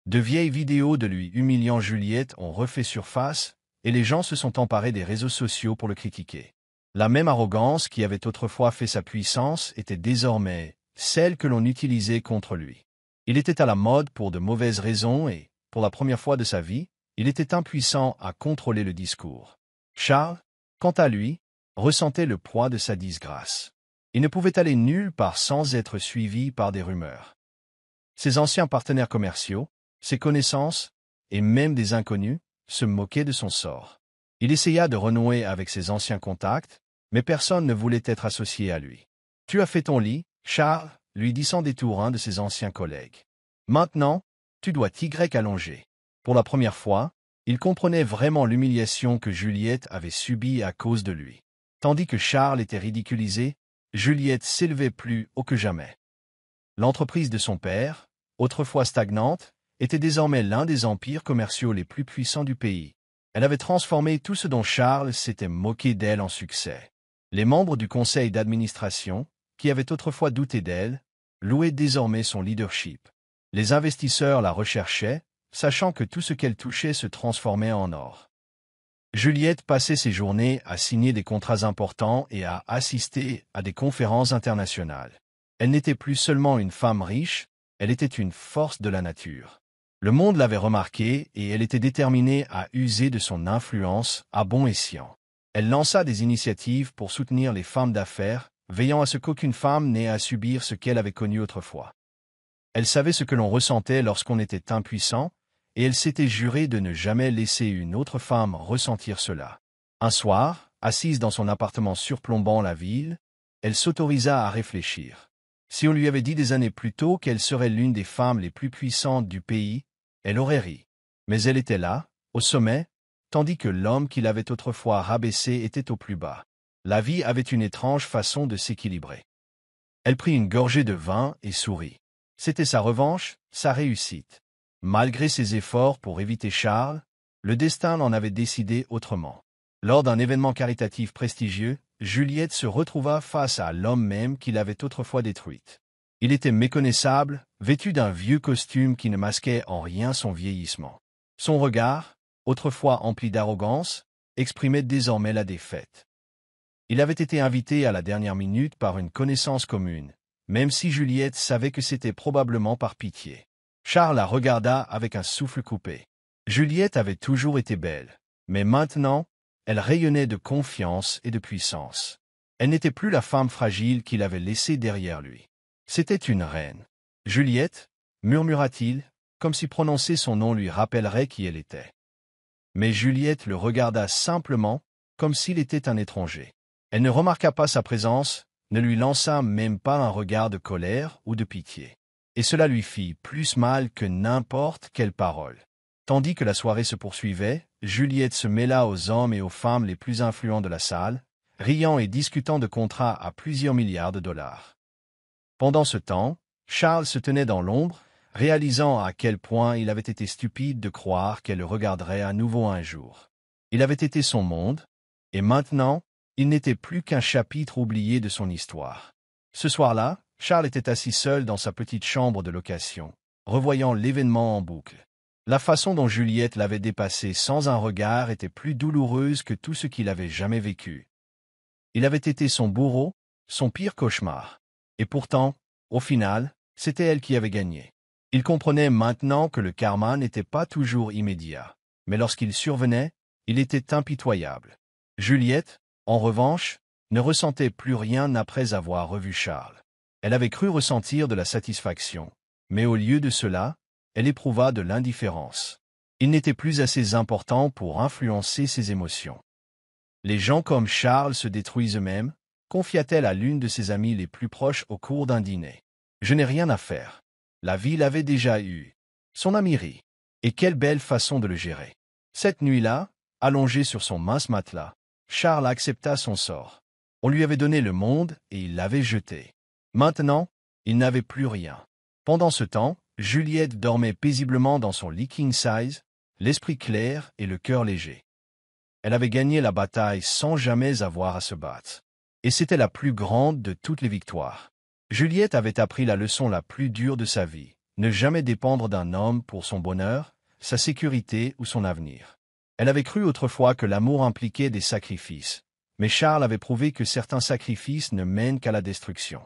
De vieilles vidéos de lui humiliant Juliette ont refait surface, et les gens se sont emparés des réseaux sociaux pour le critiquer. La même arrogance qui avait autrefois fait sa puissance était désormais celle que l'on utilisait contre lui. Il était à la mode pour de mauvaises raisons et, pour la première fois de sa vie, il était impuissant à contrôler le discours. Charles, quant à lui, ressentait le poids de sa disgrâce. Il ne pouvait aller nulle part sans être suivi par des rumeurs. Ses anciens partenaires commerciaux, ses connaissances, et même des inconnus, se moquaient de son sort. Il essaya de renouer avec ses anciens contacts, mais personne ne voulait être associé à lui. « Tu as fait ton lit, Charles » lui dit sans détour un de ses anciens collègues. « Maintenant, tu dois t'y allonger. » Pour la première fois, il comprenait vraiment l'humiliation que Juliette avait subie à cause de lui. Tandis que Charles était ridiculisé, Juliette s'élevait plus haut que jamais. L'entreprise de son père, autrefois stagnante, était désormais l'un des empires commerciaux les plus puissants du pays. Elle avait transformé tout ce dont Charles s'était moqué d'elle en succès. Les membres du conseil d'administration, qui avaient autrefois douté d'elle, louaient désormais son leadership. Les investisseurs la recherchaient, sachant que tout ce qu'elle touchait se transformait en or. Juliette passait ses journées à signer des contrats importants et à assister à des conférences internationales. Elle n'était plus seulement une femme riche, elle était une force de la nature. Le monde l'avait remarqué et elle était déterminée à user de son influence à bon escient. Elle lança des initiatives pour soutenir les femmes d'affaires, veillant à ce qu'aucune femme n'ait à subir ce qu'elle avait connu autrefois. Elle savait ce que l'on ressentait lorsqu'on était impuissant, et elle s'était jurée de ne jamais laisser une autre femme ressentir cela. Un soir, assise dans son appartement surplombant la ville, elle s'autorisa à réfléchir. Si on lui avait dit des années plus tôt qu'elle serait l'une des femmes les plus puissantes du pays, elle aurait ri. Mais elle était là, au sommet, tandis que l'homme qui l'avait autrefois rabaissée était au plus bas. La vie avait une étrange façon de s'équilibrer. Elle prit une gorgée de vin et sourit. C'était sa revanche, sa réussite. Malgré ses efforts pour éviter Charles, le destin en avait décidé autrement. Lors d'un événement caritatif prestigieux, Juliette se retrouva face à l'homme même qui l'avait autrefois détruite. Il était méconnaissable, vêtu d'un vieux costume qui ne masquait en rien son vieillissement. Son regard, autrefois empli d'arrogance, exprimait désormais la défaite. Il avait été invité à la dernière minute par une connaissance commune, même si Juliette savait que c'était probablement par pitié. Charles la regarda avec un souffle coupé. Juliette avait toujours été belle, mais maintenant, elle rayonnait de confiance et de puissance. Elle n'était plus la femme fragile qu'il avait laissée derrière lui. C'était une reine. Juliette, murmura-t-il, comme si prononcer son nom lui rappellerait qui elle était. Mais Juliette le regarda simplement, comme s'il était un étranger. Elle ne remarqua pas sa présence, ne lui lança même pas un regard de colère ou de pitié. Et cela lui fit plus mal que n'importe quelle parole. Tandis que la soirée se poursuivait, Juliette se mêla aux hommes et aux femmes les plus influents de la salle, riant et discutant de contrats à plusieurs milliards de dollars. Pendant ce temps, Charles se tenait dans l'ombre, réalisant à quel point il avait été stupide de croire qu'elle le regarderait à nouveau un jour. Il avait été son monde, et maintenant, il n'était plus qu'un chapitre oublié de son histoire. Ce soir-là, Charles était assis seul dans sa petite chambre de location, revoyant l'événement en boucle. La façon dont Juliette l'avait dépassé sans un regard était plus douloureuse que tout ce qu'il avait jamais vécu. Il avait été son bourreau, son pire cauchemar. Et pourtant, au final, c'était elle qui avait gagné. Il comprenait maintenant que le karma n'était pas toujours immédiat, mais lorsqu'il survenait, il était impitoyable. Juliette, en revanche, ne ressentait plus rien après avoir revu Charles. Elle avait cru ressentir de la satisfaction, mais au lieu de cela, elle éprouva de l'indifférence. Il n'était plus assez important pour influencer ses émotions. Les gens comme Charles se détruisent eux-mêmes, confia-t-elle à l'une de ses amies les plus proches au cours d'un dîner. Je n'ai rien à faire. La vie l'avait déjà eu. Son ami rit. Et quelle belle façon de le gérer. Cette nuit-là, allongé sur son mince matelas, Charles accepta son sort. On lui avait donné le monde et il l'avait jeté. Maintenant, il n'avait plus rien. Pendant ce temps, Juliette dormait paisiblement dans son lit king size, l'esprit clair et le cœur léger. Elle avait gagné la bataille sans jamais avoir à se battre. Et c'était la plus grande de toutes les victoires. Juliette avait appris la leçon la plus dure de sa vie, ne jamais dépendre d'un homme pour son bonheur, sa sécurité ou son avenir. Elle avait cru autrefois que l'amour impliquait des sacrifices, mais Charles avait prouvé que certains sacrifices ne mènent qu'à la destruction.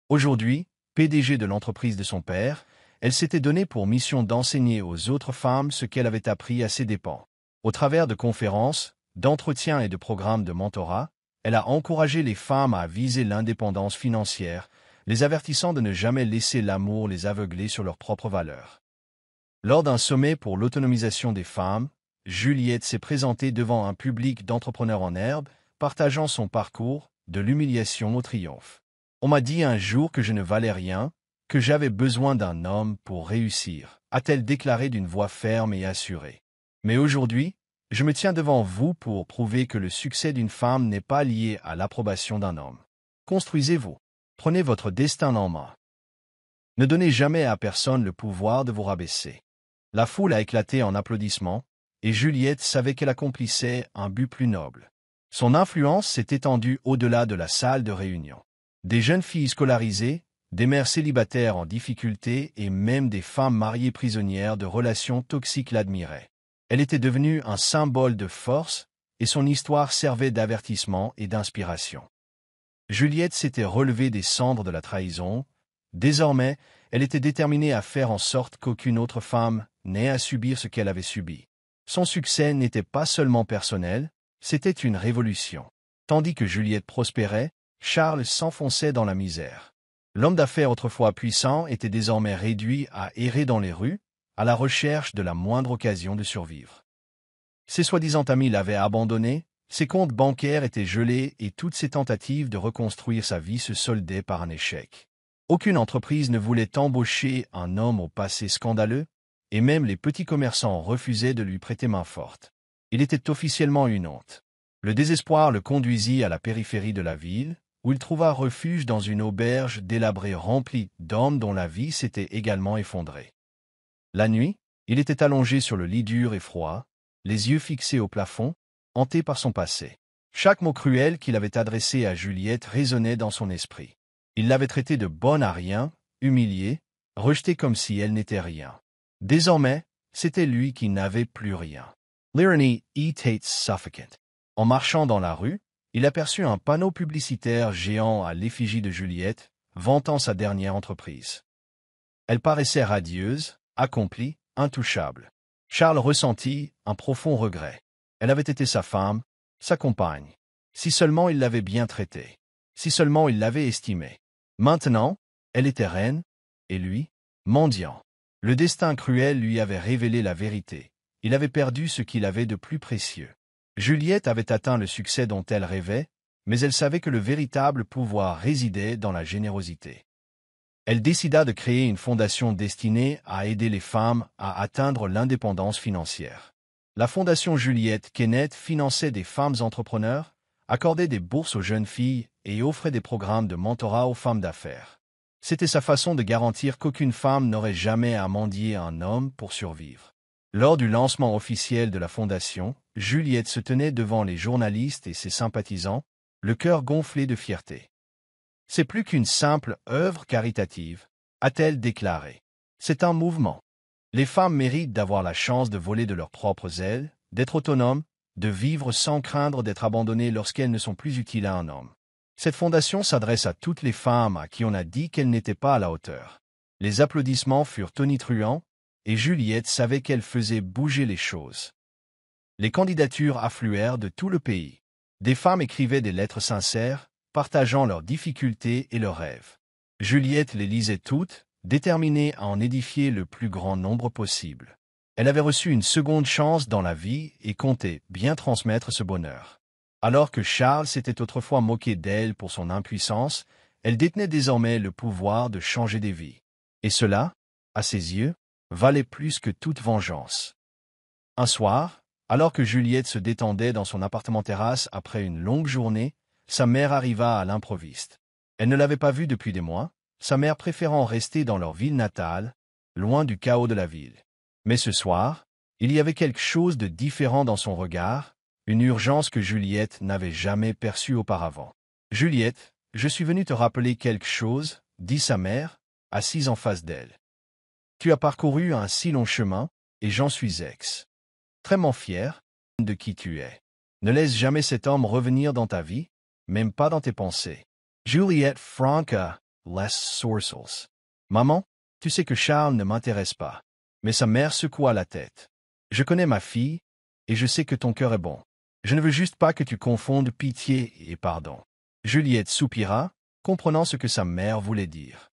Aujourd'hui, PDG de l'entreprise de son père, elle s'était donnée pour mission d'enseigner aux autres femmes ce qu'elle avait appris à ses dépens. Au travers de conférences, d'entretiens et de programmes de mentorat, elle a encouragé les femmes à viser l'indépendance financière, les avertissant de ne jamais laisser l'amour les aveugler sur leurs propres valeurs. Lors d'un sommet pour l'autonomisation des femmes, Juliette s'est présentée devant un public d'entrepreneurs en herbe, partageant son parcours, de l'humiliation au triomphe. On m'a dit un jour que je ne valais rien, que j'avais besoin d'un homme pour réussir, a-t-elle déclaré d'une voix ferme et assurée. Mais aujourd'hui, je me tiens devant vous pour prouver que le succès d'une femme n'est pas lié à l'approbation d'un homme. Construisez-vous. Prenez votre destin en main. Ne donnez jamais à personne le pouvoir de vous rabaisser. La foule a éclaté en applaudissements, et Juliette savait qu'elle accomplissait un but plus noble. Son influence s'est étendue au-delà de la salle de réunion. Des jeunes filles scolarisées, des mères célibataires en difficulté et même des femmes mariées prisonnières de relations toxiques l'admiraient. Elle était devenue un symbole de force, et son histoire servait d'avertissement et d'inspiration. Juliette s'était relevée des cendres de la trahison. Désormais, Elle était déterminée à faire en sorte qu'aucune autre femme n'ait à subir ce qu'elle avait subi. Son succès n'était pas seulement personnel, c'était une révolution. Tandis que Juliette prospérait, Charles s'enfonçait dans la misère. L'homme d'affaires autrefois puissant était désormais réduit à errer dans les rues, à la recherche de la moindre occasion de survivre. Ses soi-disant amis l'avaient abandonné, ses comptes bancaires étaient gelés et toutes ses tentatives de reconstruire sa vie se soldaient par un échec. Aucune entreprise ne voulait embaucher un homme au passé scandaleux, et même les petits commerçants refusaient de lui prêter main forte. Il était officiellement une honte. Le désespoir le conduisit à la périphérie de la ville, où il trouva refuge dans une auberge délabrée remplie d'hommes dont la vie s'était également effondrée. La nuit, il était allongé sur le lit dur et froid, les yeux fixés au plafond, hanté par son passé. Chaque mot cruel qu'il avait adressé à Juliette résonnait dans son esprit. Il l'avait traitée de bonne à rien, humiliée, rejetée comme si elle n'était rien. Désormais, c'était lui qui n'avait plus rien. L'irony était suffocante. En marchant dans la rue, il aperçut un panneau publicitaire géant à l'effigie de Juliette, vantant sa dernière entreprise. Elle paraissait radieuse, accomplie, intouchable. Charles ressentit un profond regret. Elle avait été sa femme, sa compagne. Si seulement il l'avait bien traitée. Si seulement il l'avait estimée. Maintenant, elle était reine, et lui, mendiant. Le destin cruel lui avait révélé la vérité. Il avait perdu ce qu'il avait de plus précieux. Juliette avait atteint le succès dont elle rêvait, mais elle savait que le véritable pouvoir résidait dans la générosité. Elle décida de créer une fondation destinée à aider les femmes à atteindre l'indépendance financière. La fondation Juliette Kenneth finançait des femmes entrepreneurs, accordait des bourses aux jeunes filles et offrait des programmes de mentorat aux femmes d'affaires. C'était sa façon de garantir qu'aucune femme n'aurait jamais à mendier un homme pour survivre. Lors du lancement officiel de la fondation, Juliette se tenait devant les journalistes et ses sympathisants, le cœur gonflé de fierté. « C'est plus qu'une simple œuvre caritative », a-t-elle déclaré. « C'est un mouvement. Les femmes méritent d'avoir la chance de voler de leurs propres ailes, d'être autonomes, de vivre sans craindre d'être abandonnées lorsqu'elles ne sont plus utiles à un homme. Cette fondation s'adresse à toutes les femmes à qui on a dit qu'elles n'étaient pas à la hauteur. » Les applaudissements furent tonitruants, et Juliette savait qu'elle faisait bouger les choses. Les candidatures affluèrent de tout le pays. Des femmes écrivaient des lettres sincères, partageant leurs difficultés et leurs rêves. Juliette les lisait toutes, déterminée à en édifier le plus grand nombre possible. Elle avait reçu une seconde chance dans la vie et comptait bien transmettre ce bonheur. Alors que Charles s'était autrefois moqué d'elle pour son impuissance, elle détenait désormais le pouvoir de changer des vies. Et cela, à ses yeux, valait plus que toute vengeance. Un soir, alors que Juliette se détendait dans son appartement-terrasse après une longue journée, sa mère arriva à l'improviste. Elle ne l'avait pas vue depuis des mois, sa mère préférant rester dans leur ville natale, loin du chaos de la ville. Mais ce soir, il y avait quelque chose de différent dans son regard, une urgence que Juliette n'avait jamais perçue auparavant. « Juliette, je suis venu te rappeler quelque chose, » dit sa mère, assise en face d'elle. « Tu as parcouru un si long chemin, et j'en suis extrêmement fier de qui tu es. Ne laisse jamais cet homme revenir dans ta vie, même pas dans tes pensées. » Juliette Franca, Les Sourcils. « Maman, tu sais que Charles ne m'intéresse pas. » Mais sa mère secoua la tête. « Je connais ma fille, et je sais que ton cœur est bon. Je ne veux juste pas que tu confondes pitié et pardon. » Juliette soupira, comprenant ce que sa mère voulait dire.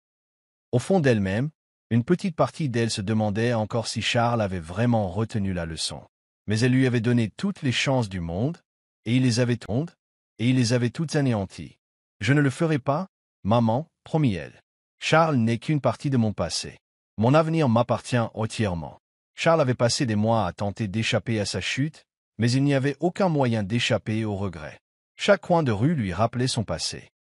Au fond d'elle-même, une petite partie d'elle se demandait encore si Charles avait vraiment retenu la leçon. Mais elle lui avait donné toutes les chances du monde, et il les avait toutes anéanties. « Je ne le ferai pas, maman, promit-elle. Charles n'est qu'une partie de mon passé. Mon avenir m'appartient entièrement. » Charles avait passé des mois à tenter d'échapper à sa chute, mais il n'y avait aucun moyen d'échapper au regret. Chaque coin de rue lui rappelait son passé.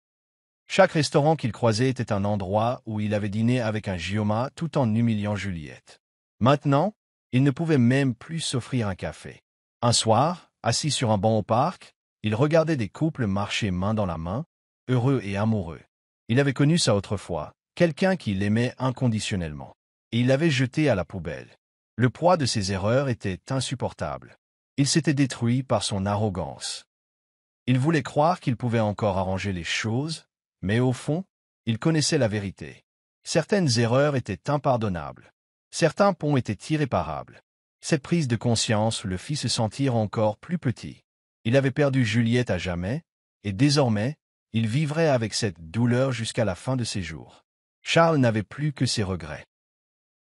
Chaque restaurant qu'il croisait était un endroit où il avait dîné avec un Guillaume tout en humiliant Juliette. Maintenant, il ne pouvait même plus s'offrir un café. Un soir, assis sur un banc au parc, il regardait des couples marcher main dans la main, heureux et amoureux. Il avait connu ça autrefois, quelqu'un qui l'aimait inconditionnellement. Et il l'avait jeté à la poubelle. Le poids de ses erreurs était insupportable. Il s'était détruit par son arrogance. Il voulait croire qu'il pouvait encore arranger les choses, mais au fond, il connaissait la vérité. Certaines erreurs étaient impardonnables. Certains ponts étaient irréparables. Cette prise de conscience le fit se sentir encore plus petit. Il avait perdu Juliette à jamais, et désormais, il vivrait avec cette douleur jusqu'à la fin de ses jours. Charles n'avait plus que ses regrets.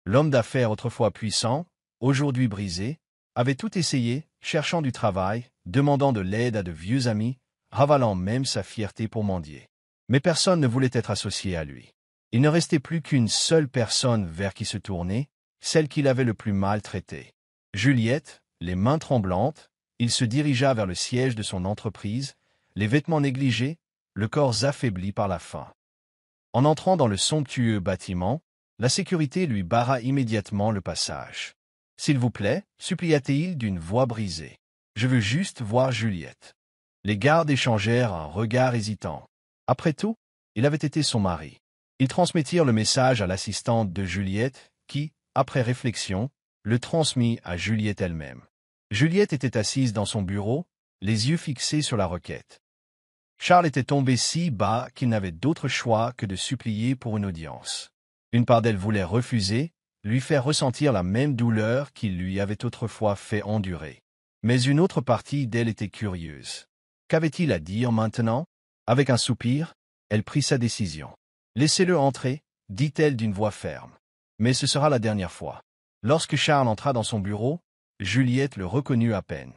L'homme d'affaires autrefois puissant, aujourd'hui brisé, avait tout essayé, cherchant du travail, demandant de l'aide à de vieux amis, ravalant même sa fierté pour mendier. Mais personne ne voulait être associé à lui. Il ne restait plus qu'une seule personne vers qui se tourner, celle qu'il avait le plus maltraitée. Juliette, les mains tremblantes, il se dirigea vers le siège de son entreprise, les vêtements négligés, le corps affaibli par la faim. En entrant dans le somptueux bâtiment, la sécurité lui barra immédiatement le passage. « S'il vous plaît, supplia-t-il d'une voix brisée. Je veux juste voir Juliette. » Les gardes échangèrent un regard hésitant. Après tout, il avait été son mari. Ils transmettirent le message à l'assistante de Juliette, qui, après réflexion, le transmit à Juliette elle-même. Juliette était assise dans son bureau, les yeux fixés sur la requête. Charles était tombé si bas qu'il n'avait d'autre choix que de supplier pour une audience. Une part d'elle voulait refuser, lui faire ressentir la même douleur qu'il lui avait autrefois fait endurer. Mais une autre partie d'elle était curieuse. Qu'avait-il à dire maintenant? Avec un soupir, elle prit sa décision. « Laissez-le entrer, dit-elle d'une voix ferme. Mais ce sera la dernière fois. » Lorsque Charles entra dans son bureau, Juliette le reconnut à peine.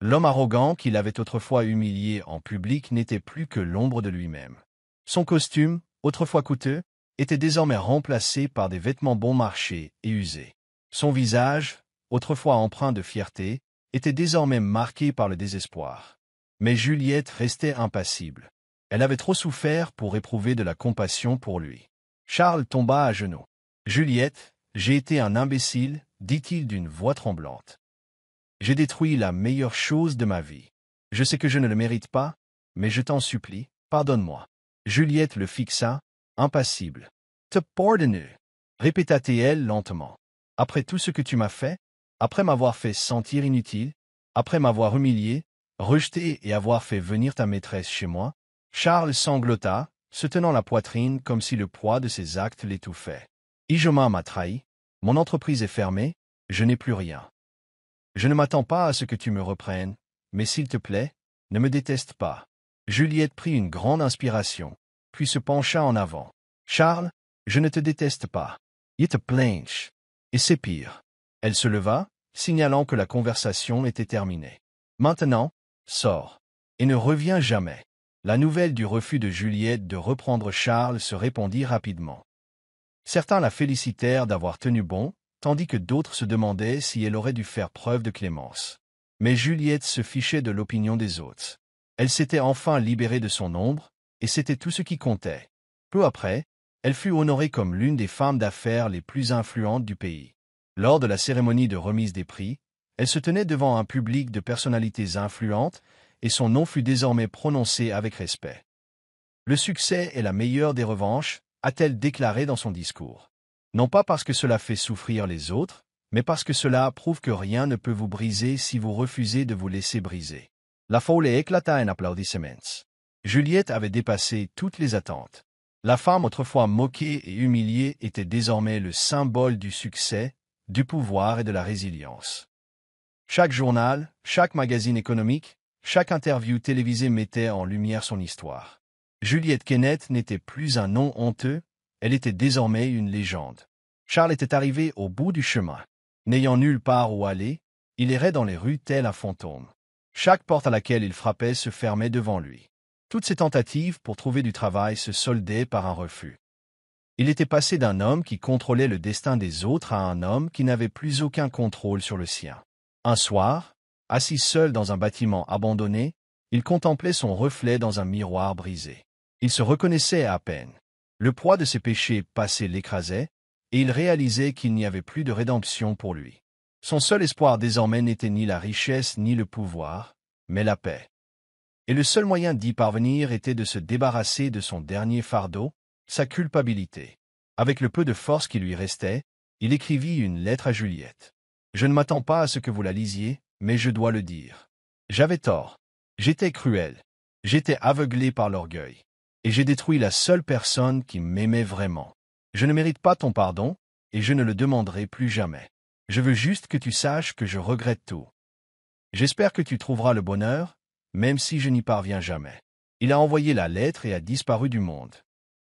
L'homme arrogant qu'il avait autrefois humilié en public n'était plus que l'ombre de lui-même. Son costume, autrefois coûteux, était désormais remplacé par des vêtements bon marché et usés. Son visage, autrefois empreint de fierté, était désormais marqué par le désespoir. Mais Juliette restait impassible. Elle avait trop souffert pour éprouver de la compassion pour lui. Charles tomba à genoux. « Juliette, j'ai été un imbécile, dit-il d'une voix tremblante. J'ai détruit la meilleure chose de ma vie. Je sais que je ne le mérite pas, mais je t'en supplie, pardonne-moi. » Juliette le fixa, impassible. « Te pardonner, répéta-t-elle lentement. Après tout ce que tu m'as fait, après m'avoir fait sentir inutile, après m'avoir humilié, rejeté et avoir fait venir ta maîtresse chez moi. » Charles sanglota, se tenant la poitrine comme si le poids de ses actes l'étouffait. « Ijoma m'a trahi, mon entreprise est fermée, je n'ai plus rien. Je ne m'attends pas à ce que tu me reprennes, mais s'il te plaît, ne me déteste pas. » Juliette prit une grande inspiration, puis se pencha en avant. « Charles, je ne te déteste pas. Il te planche. Et c'est pire. » Elle se leva, signalant que la conversation était terminée. « Maintenant, sors. Et ne reviens jamais. » La nouvelle du refus de Juliette de reprendre Charles se répandit rapidement. Certains la félicitèrent d'avoir tenu bon, tandis que d'autres se demandaient si elle aurait dû faire preuve de clémence. Mais Juliette se fichait de l'opinion des autres. Elle s'était enfin libérée de son ombre, et c'était tout ce qui comptait. Peu après, elle fut honorée comme l'une des femmes d'affaires les plus influentes du pays. Lors de la cérémonie de remise des prix, elle se tenait devant un public de personnalités influentes, et son nom fut désormais prononcé avec respect. « Le succès est la meilleure des revanches », a-t-elle déclaré dans son discours. Non pas parce que cela fait souffrir les autres, mais parce que cela prouve que rien ne peut vous briser si vous refusez de vous laisser briser. La foule éclata en applaudissements. Juliette avait dépassé toutes les attentes. La femme autrefois moquée et humiliée était désormais le symbole du succès, du pouvoir et de la résilience. Chaque journal, chaque magazine économique, chaque interview télévisée mettait en lumière son histoire. Juliette Kenneth n'était plus un nom honteux, elle était désormais une légende. Charles était arrivé au bout du chemin. N'ayant nulle part où aller, il errait dans les rues tel un fantôme. Chaque porte à laquelle il frappait se fermait devant lui. Toutes ses tentatives pour trouver du travail se soldaient par un refus. Il était passé d'un homme qui contrôlait le destin des autres à un homme qui n'avait plus aucun contrôle sur le sien. Un soir, assis seul dans un bâtiment abandonné, il contemplait son reflet dans un miroir brisé. Il se reconnaissait à peine. Le poids de ses péchés passés l'écrasait, et il réalisait qu'il n'y avait plus de rédemption pour lui. Son seul espoir désormais n'était ni la richesse ni le pouvoir, mais la paix. Et le seul moyen d'y parvenir était de se débarrasser de son dernier fardeau, sa culpabilité. Avec le peu de force qui lui restait, il écrivit une lettre à Juliette. « Je ne m'attends pas à ce que vous la lisiez, mais je dois le dire. J'avais tort. J'étais cruel. J'étais aveuglé par l'orgueil. Et j'ai détruit la seule personne qui m'aimait vraiment. Je ne mérite pas ton pardon, et je ne le demanderai plus jamais. Je veux juste que tu saches que je regrette tout. J'espère que tu trouveras le bonheur, même si je n'y parviens jamais. Il a envoyé la lettre et a disparu du monde.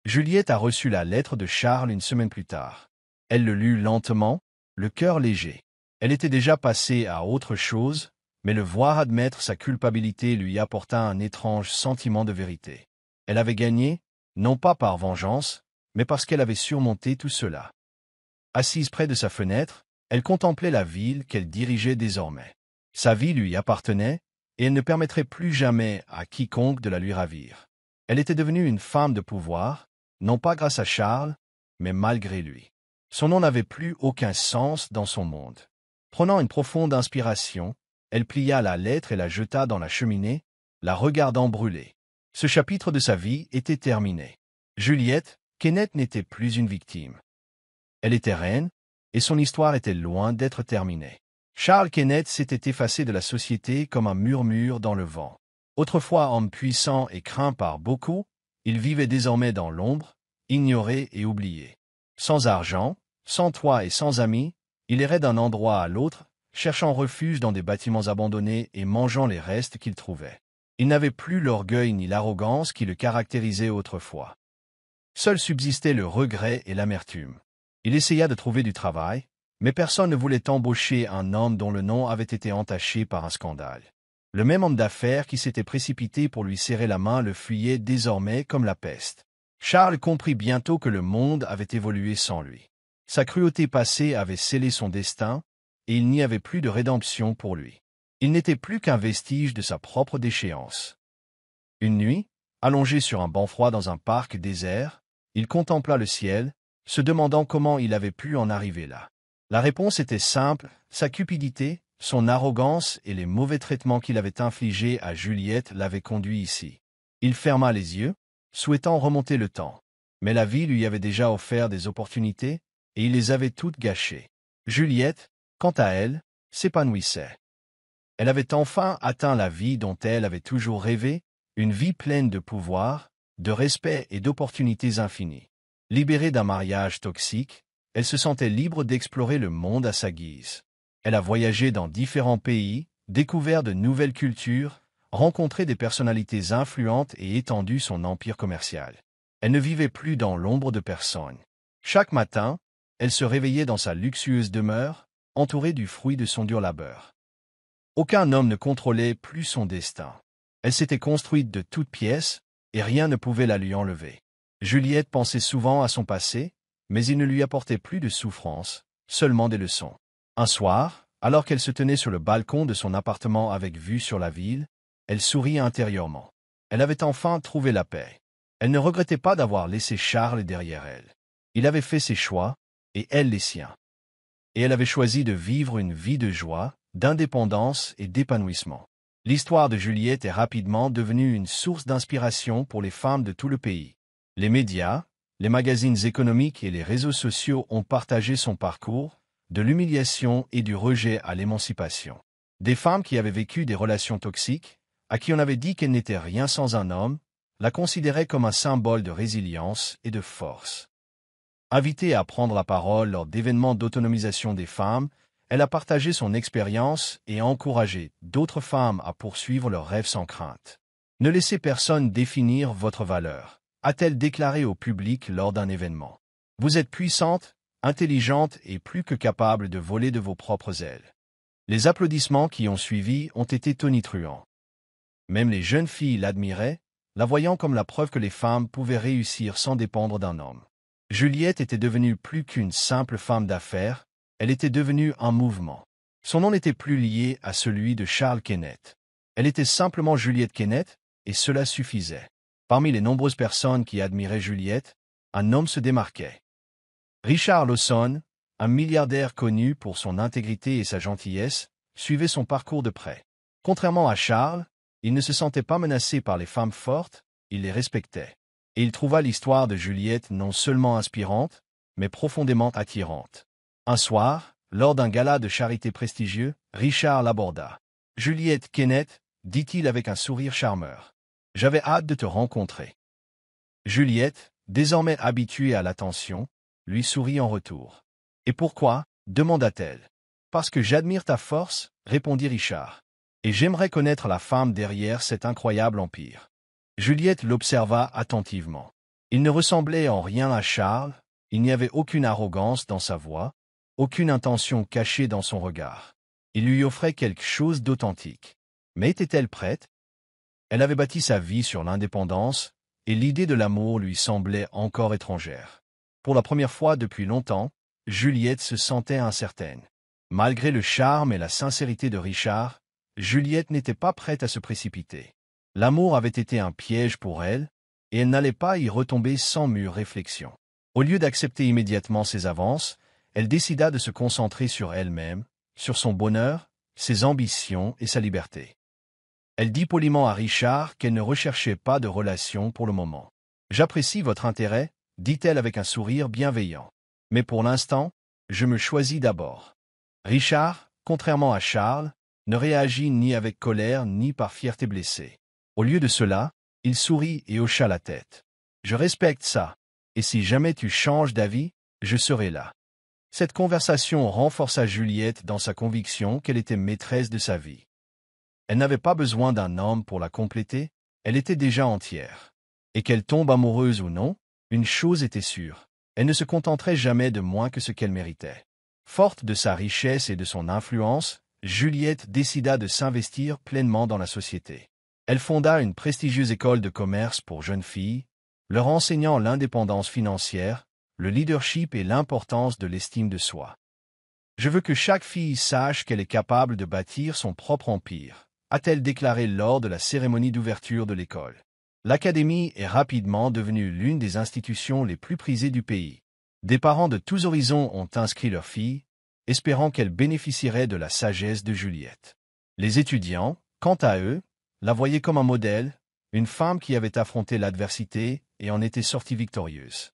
Juliette a reçu la lettre de Charles une semaine plus tard. Elle le lut lentement, le cœur léger. Elle était déjà passée à autre chose, mais le voir admettre sa culpabilité lui apporta un étrange sentiment de vérité. Elle avait gagné, non pas par vengeance, mais parce qu'elle avait surmonté tout cela. Assise près de sa fenêtre, elle contemplait la ville qu'elle dirigeait désormais. Sa vie lui appartenait, et elle ne permettrait plus jamais à quiconque de la lui ravir. Elle était devenue une femme de pouvoir, non pas grâce à Charles, mais malgré lui. Son nom n'avait plus aucun sens dans son monde. Prenant une profonde inspiration, elle plia la lettre et la jeta dans la cheminée, la regardant brûler. Ce chapitre de sa vie était terminé. Juliette, Kenneth n'était plus une victime. Elle était reine, et son histoire était loin d'être terminée. Charles Kenneth s'était effacé de la société comme un murmure dans le vent. Autrefois homme puissant et craint par beaucoup, il vivait désormais dans l'ombre, ignoré et oublié. Sans argent, sans toit et sans amis, il errait d'un endroit à l'autre, cherchant refuge dans des bâtiments abandonnés et mangeant les restes qu'il trouvait. Il n'avait plus l'orgueil ni l'arrogance qui le caractérisaient autrefois. Seul subsistait le regret et l'amertume. Il essaya de trouver du travail, mais personne ne voulait embaucher un homme dont le nom avait été entaché par un scandale. Le même homme d'affaires qui s'était précipité pour lui serrer la main le fuyait désormais comme la peste. Charles comprit bientôt que le monde avait évolué sans lui. Sa cruauté passée avait scellé son destin, et il n'y avait plus de rédemption pour lui. Il n'était plus qu'un vestige de sa propre déchéance. Une nuit, allongé sur un banc froid dans un parc désert, il contempla le ciel, se demandant comment il avait pu en arriver là. La réponse était simple, sa cupidité, son arrogance et les mauvais traitements qu'il avait infligés à Juliette l'avaient conduit ici. Il ferma les yeux, souhaitant remonter le temps. Mais la vie lui avait déjà offert des opportunités, et il les avait toutes gâchées. Juliette, quant à elle, s'épanouissait. Elle avait enfin atteint la vie dont elle avait toujours rêvé, une vie pleine de pouvoir, de respect et d'opportunités infinies. Libérée d'un mariage toxique, elle se sentait libre d'explorer le monde à sa guise. Elle a voyagé dans différents pays, découvert de nouvelles cultures, rencontré des personnalités influentes et étendu son empire commercial. Elle ne vivait plus dans l'ombre de personne. Chaque matin, elle se réveillait dans sa luxueuse demeure, entourée du fruit de son dur labeur. Aucun homme ne contrôlait plus son destin. Elle s'était construite de toutes pièces, et rien ne pouvait la lui enlever. Juliette pensait souvent à son passé, mais il ne lui apportait plus de souffrance, seulement des leçons. Un soir, alors qu'elle se tenait sur le balcon de son appartement avec vue sur la ville, elle sourit intérieurement. Elle avait enfin trouvé la paix. Elle ne regrettait pas d'avoir laissé Charles derrière elle. Il avait fait ses choix, et elle les siens. Et elle avait choisi de vivre une vie de joie, d'indépendance et d'épanouissement. L'histoire de Juliette est rapidement devenue une source d'inspiration pour les femmes de tout le pays. Les médias, les magazines économiques et les réseaux sociaux ont partagé son parcours, de l'humiliation et du rejet à l'émancipation. Des femmes qui avaient vécu des relations toxiques, à qui on avait dit qu'elles n'étaient rien sans un homme, la considéraient comme un symbole de résilience et de force. Invitée à prendre la parole lors d'événements d'autonomisation des femmes, elle a partagé son expérience et a encouragé d'autres femmes à poursuivre leurs rêves sans crainte. Ne laissez personne définir votre valeur, a-t-elle déclaré au public lors d'un événement. Vous êtes puissante, intelligente et plus que capable de voler de vos propres ailes. Les applaudissements qui ont suivi ont été tonitruants. Même les jeunes filles l'admiraient, la voyant comme la preuve que les femmes pouvaient réussir sans dépendre d'un homme. Juliette était devenue plus qu'une simple femme d'affaires, elle était devenue un mouvement. Son nom n'était plus lié à celui de Charles Kenneth. Elle était simplement Juliette Kenneth, et cela suffisait. Parmi les nombreuses personnes qui admiraient Juliette, un homme se démarquait. Richard Lawson, un milliardaire connu pour son intégrité et sa gentillesse, suivait son parcours de près. Contrairement à Charles, il ne se sentait pas menacé par les femmes fortes, il les respectait. Et il trouva l'histoire de Juliette non seulement inspirante, mais profondément attirante. Un soir, lors d'un gala de charité prestigieux, Richard l'aborda. « Juliette Kenneth, dit-il avec un sourire charmeur. J'avais hâte de te rencontrer. » Juliette, désormais habituée à l'attention, lui sourit en retour. « Et pourquoi » demanda-t-elle. « Parce que j'admire ta force, répondit Richard. Et j'aimerais connaître la femme derrière cet incroyable empire. » Juliette l'observa attentivement. Il ne ressemblait en rien à Charles, il n'y avait aucune arrogance dans sa voix, aucune intention cachée dans son regard. Il lui offrait quelque chose d'authentique. Mais était-elle prête? Elle avait bâti sa vie sur l'indépendance, et l'idée de l'amour lui semblait encore étrangère. Pour la première fois depuis longtemps, Juliette se sentait incertaine. Malgré le charme et la sincérité de Richard, Juliette n'était pas prête à se précipiter. L'amour avait été un piège pour elle, et elle n'allait pas y retomber sans mûre réflexion. Au lieu d'accepter immédiatement ses avances, elle décida de se concentrer sur elle-même, sur son bonheur, ses ambitions et sa liberté. Elle dit poliment à Richard qu'elle ne recherchait pas de relation pour le moment. « J'apprécie votre intérêt, » dit-elle avec un sourire bienveillant. « Mais pour l'instant, je me choisis d'abord. » Richard, contrairement à Charles, ne réagit ni avec colère ni par fierté blessée. Au lieu de cela, il sourit et hocha la tête. « Je respecte ça, et si jamais tu changes d'avis, je serai là. » Cette conversation renforça Juliette dans sa conviction qu'elle était maîtresse de sa vie. Elle n'avait pas besoin d'un homme pour la compléter, elle était déjà entière. Et qu'elle tombe amoureuse ou non, une chose était sûre, elle ne se contenterait jamais de moins que ce qu'elle méritait. Forte de sa richesse et de son influence, Juliette décida de s'investir pleinement dans la société. Elle fonda une prestigieuse école de commerce pour jeunes filles, leur enseignant l'indépendance financière, le leadership et l'importance de l'estime de soi. « Je veux que chaque fille sache qu'elle est capable de bâtir son propre empire », a-t-elle déclaré lors de la cérémonie d'ouverture de l'école. L'académie est rapidement devenue l'une des institutions les plus prisées du pays. Des parents de tous horizons ont inscrit leurs filles, espérant qu'elles bénéficieraient de la sagesse de Juliette. Les étudiants, quant à eux, la voyaient comme un modèle, une femme qui avait affronté l'adversité et en était sortie victorieuse.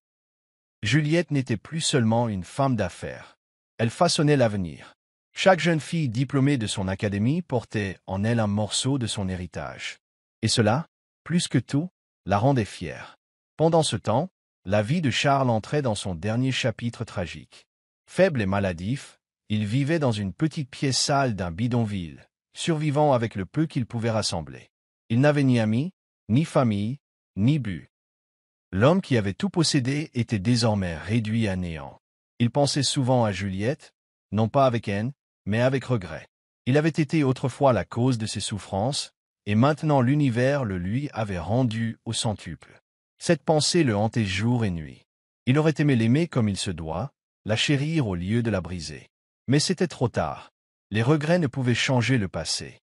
Juliette n'était plus seulement une femme d'affaires. Elle façonnait l'avenir. Chaque jeune fille diplômée de son académie portait en elle un morceau de son héritage. Et cela, plus que tout, la rendait fière. Pendant ce temps, la vie de Charles entrait dans son dernier chapitre tragique. Faible et maladif, il vivait dans une petite pièce sale d'un bidonville, survivant avec le peu qu'il pouvait rassembler. Il n'avait ni amis, ni famille, ni but. L'homme qui avait tout possédé était désormais réduit à néant. Il pensait souvent à Juliette, non pas avec haine, mais avec regret. Il avait été autrefois la cause de ses souffrances, et maintenant l'univers le lui avait rendu au centuple. Cette pensée le hantait jour et nuit. Il aurait aimé l'aimer comme il se doit, la chérir au lieu de la briser. Mais c'était trop tard. Les regrets ne pouvaient changer le passé.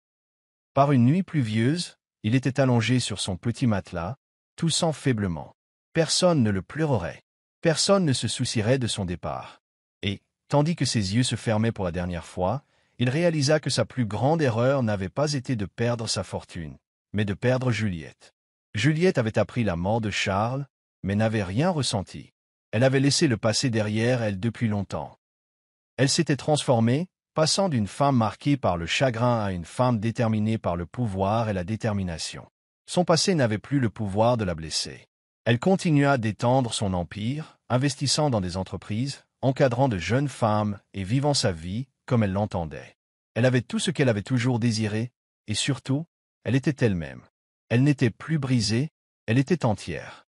Par une nuit pluvieuse, il était allongé sur son petit matelas, toussant faiblement. Personne ne le pleurerait. Personne ne se soucierait de son départ. Et, tandis que ses yeux se fermaient pour la dernière fois, il réalisa que sa plus grande erreur n'avait pas été de perdre sa fortune, mais de perdre Juliette. Juliette avait appris la mort de Charles, mais n'avait rien ressenti. Elle avait laissé le passé derrière elle depuis longtemps. Elle s'était transformée, passant d'une femme marquée par le chagrin à une femme déterminée par le pouvoir et la détermination. Son passé n'avait plus le pouvoir de la blesser. Elle continua d'étendre son empire, investissant dans des entreprises, encadrant de jeunes femmes et vivant sa vie comme elle l'entendait. Elle avait tout ce qu'elle avait toujours désiré, et surtout, elle était elle-même. Elle n'était plus brisée, elle était entière.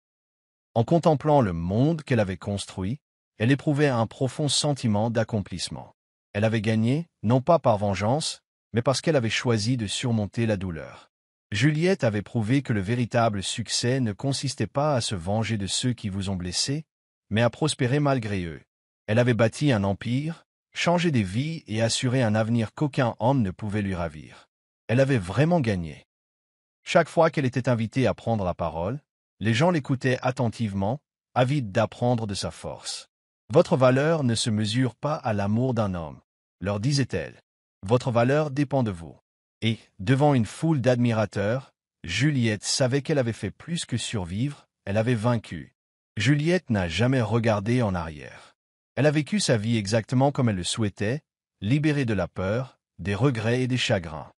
En contemplant le monde qu'elle avait construit, elle éprouvait un profond sentiment d'accomplissement. Elle avait gagné, non pas par vengeance, mais parce qu'elle avait choisi de surmonter la douleur. Juliette avait prouvé que le véritable succès ne consistait pas à se venger de ceux qui vous ont blessé, mais à prospérer malgré eux. Elle avait bâti un empire, changé des vies et assuré un avenir qu'aucun homme ne pouvait lui ravir. Elle avait vraiment gagné. Chaque fois qu'elle était invitée à prendre la parole, les gens l'écoutaient attentivement, avides d'apprendre de sa force. « Votre valeur ne se mesure pas à l'amour d'un homme, » leur disait-elle. « Votre valeur dépend de vous. » Et, devant une foule d'admirateurs, Juliette savait qu'elle avait fait plus que survivre, elle avait vaincu. Juliette n'a jamais regardé en arrière. Elle a vécu sa vie exactement comme elle le souhaitait, libérée de la peur, des regrets et des chagrins.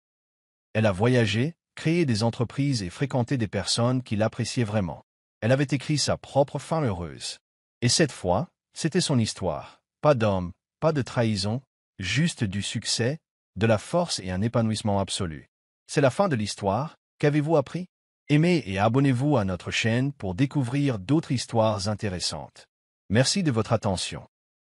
Elle a voyagé, créé des entreprises et fréquenté des personnes qui l'appréciaient vraiment. Elle avait écrit sa propre fin heureuse. Et cette fois, C'était son histoire. Pas d'homme, pas de trahison, juste du succès, de la force et un épanouissement absolu. C'est la fin de l'histoire. Qu'avez-vous appris? Aimez et abonnez-vous à notre chaîne pour découvrir d'autres histoires intéressantes. Merci de votre attention.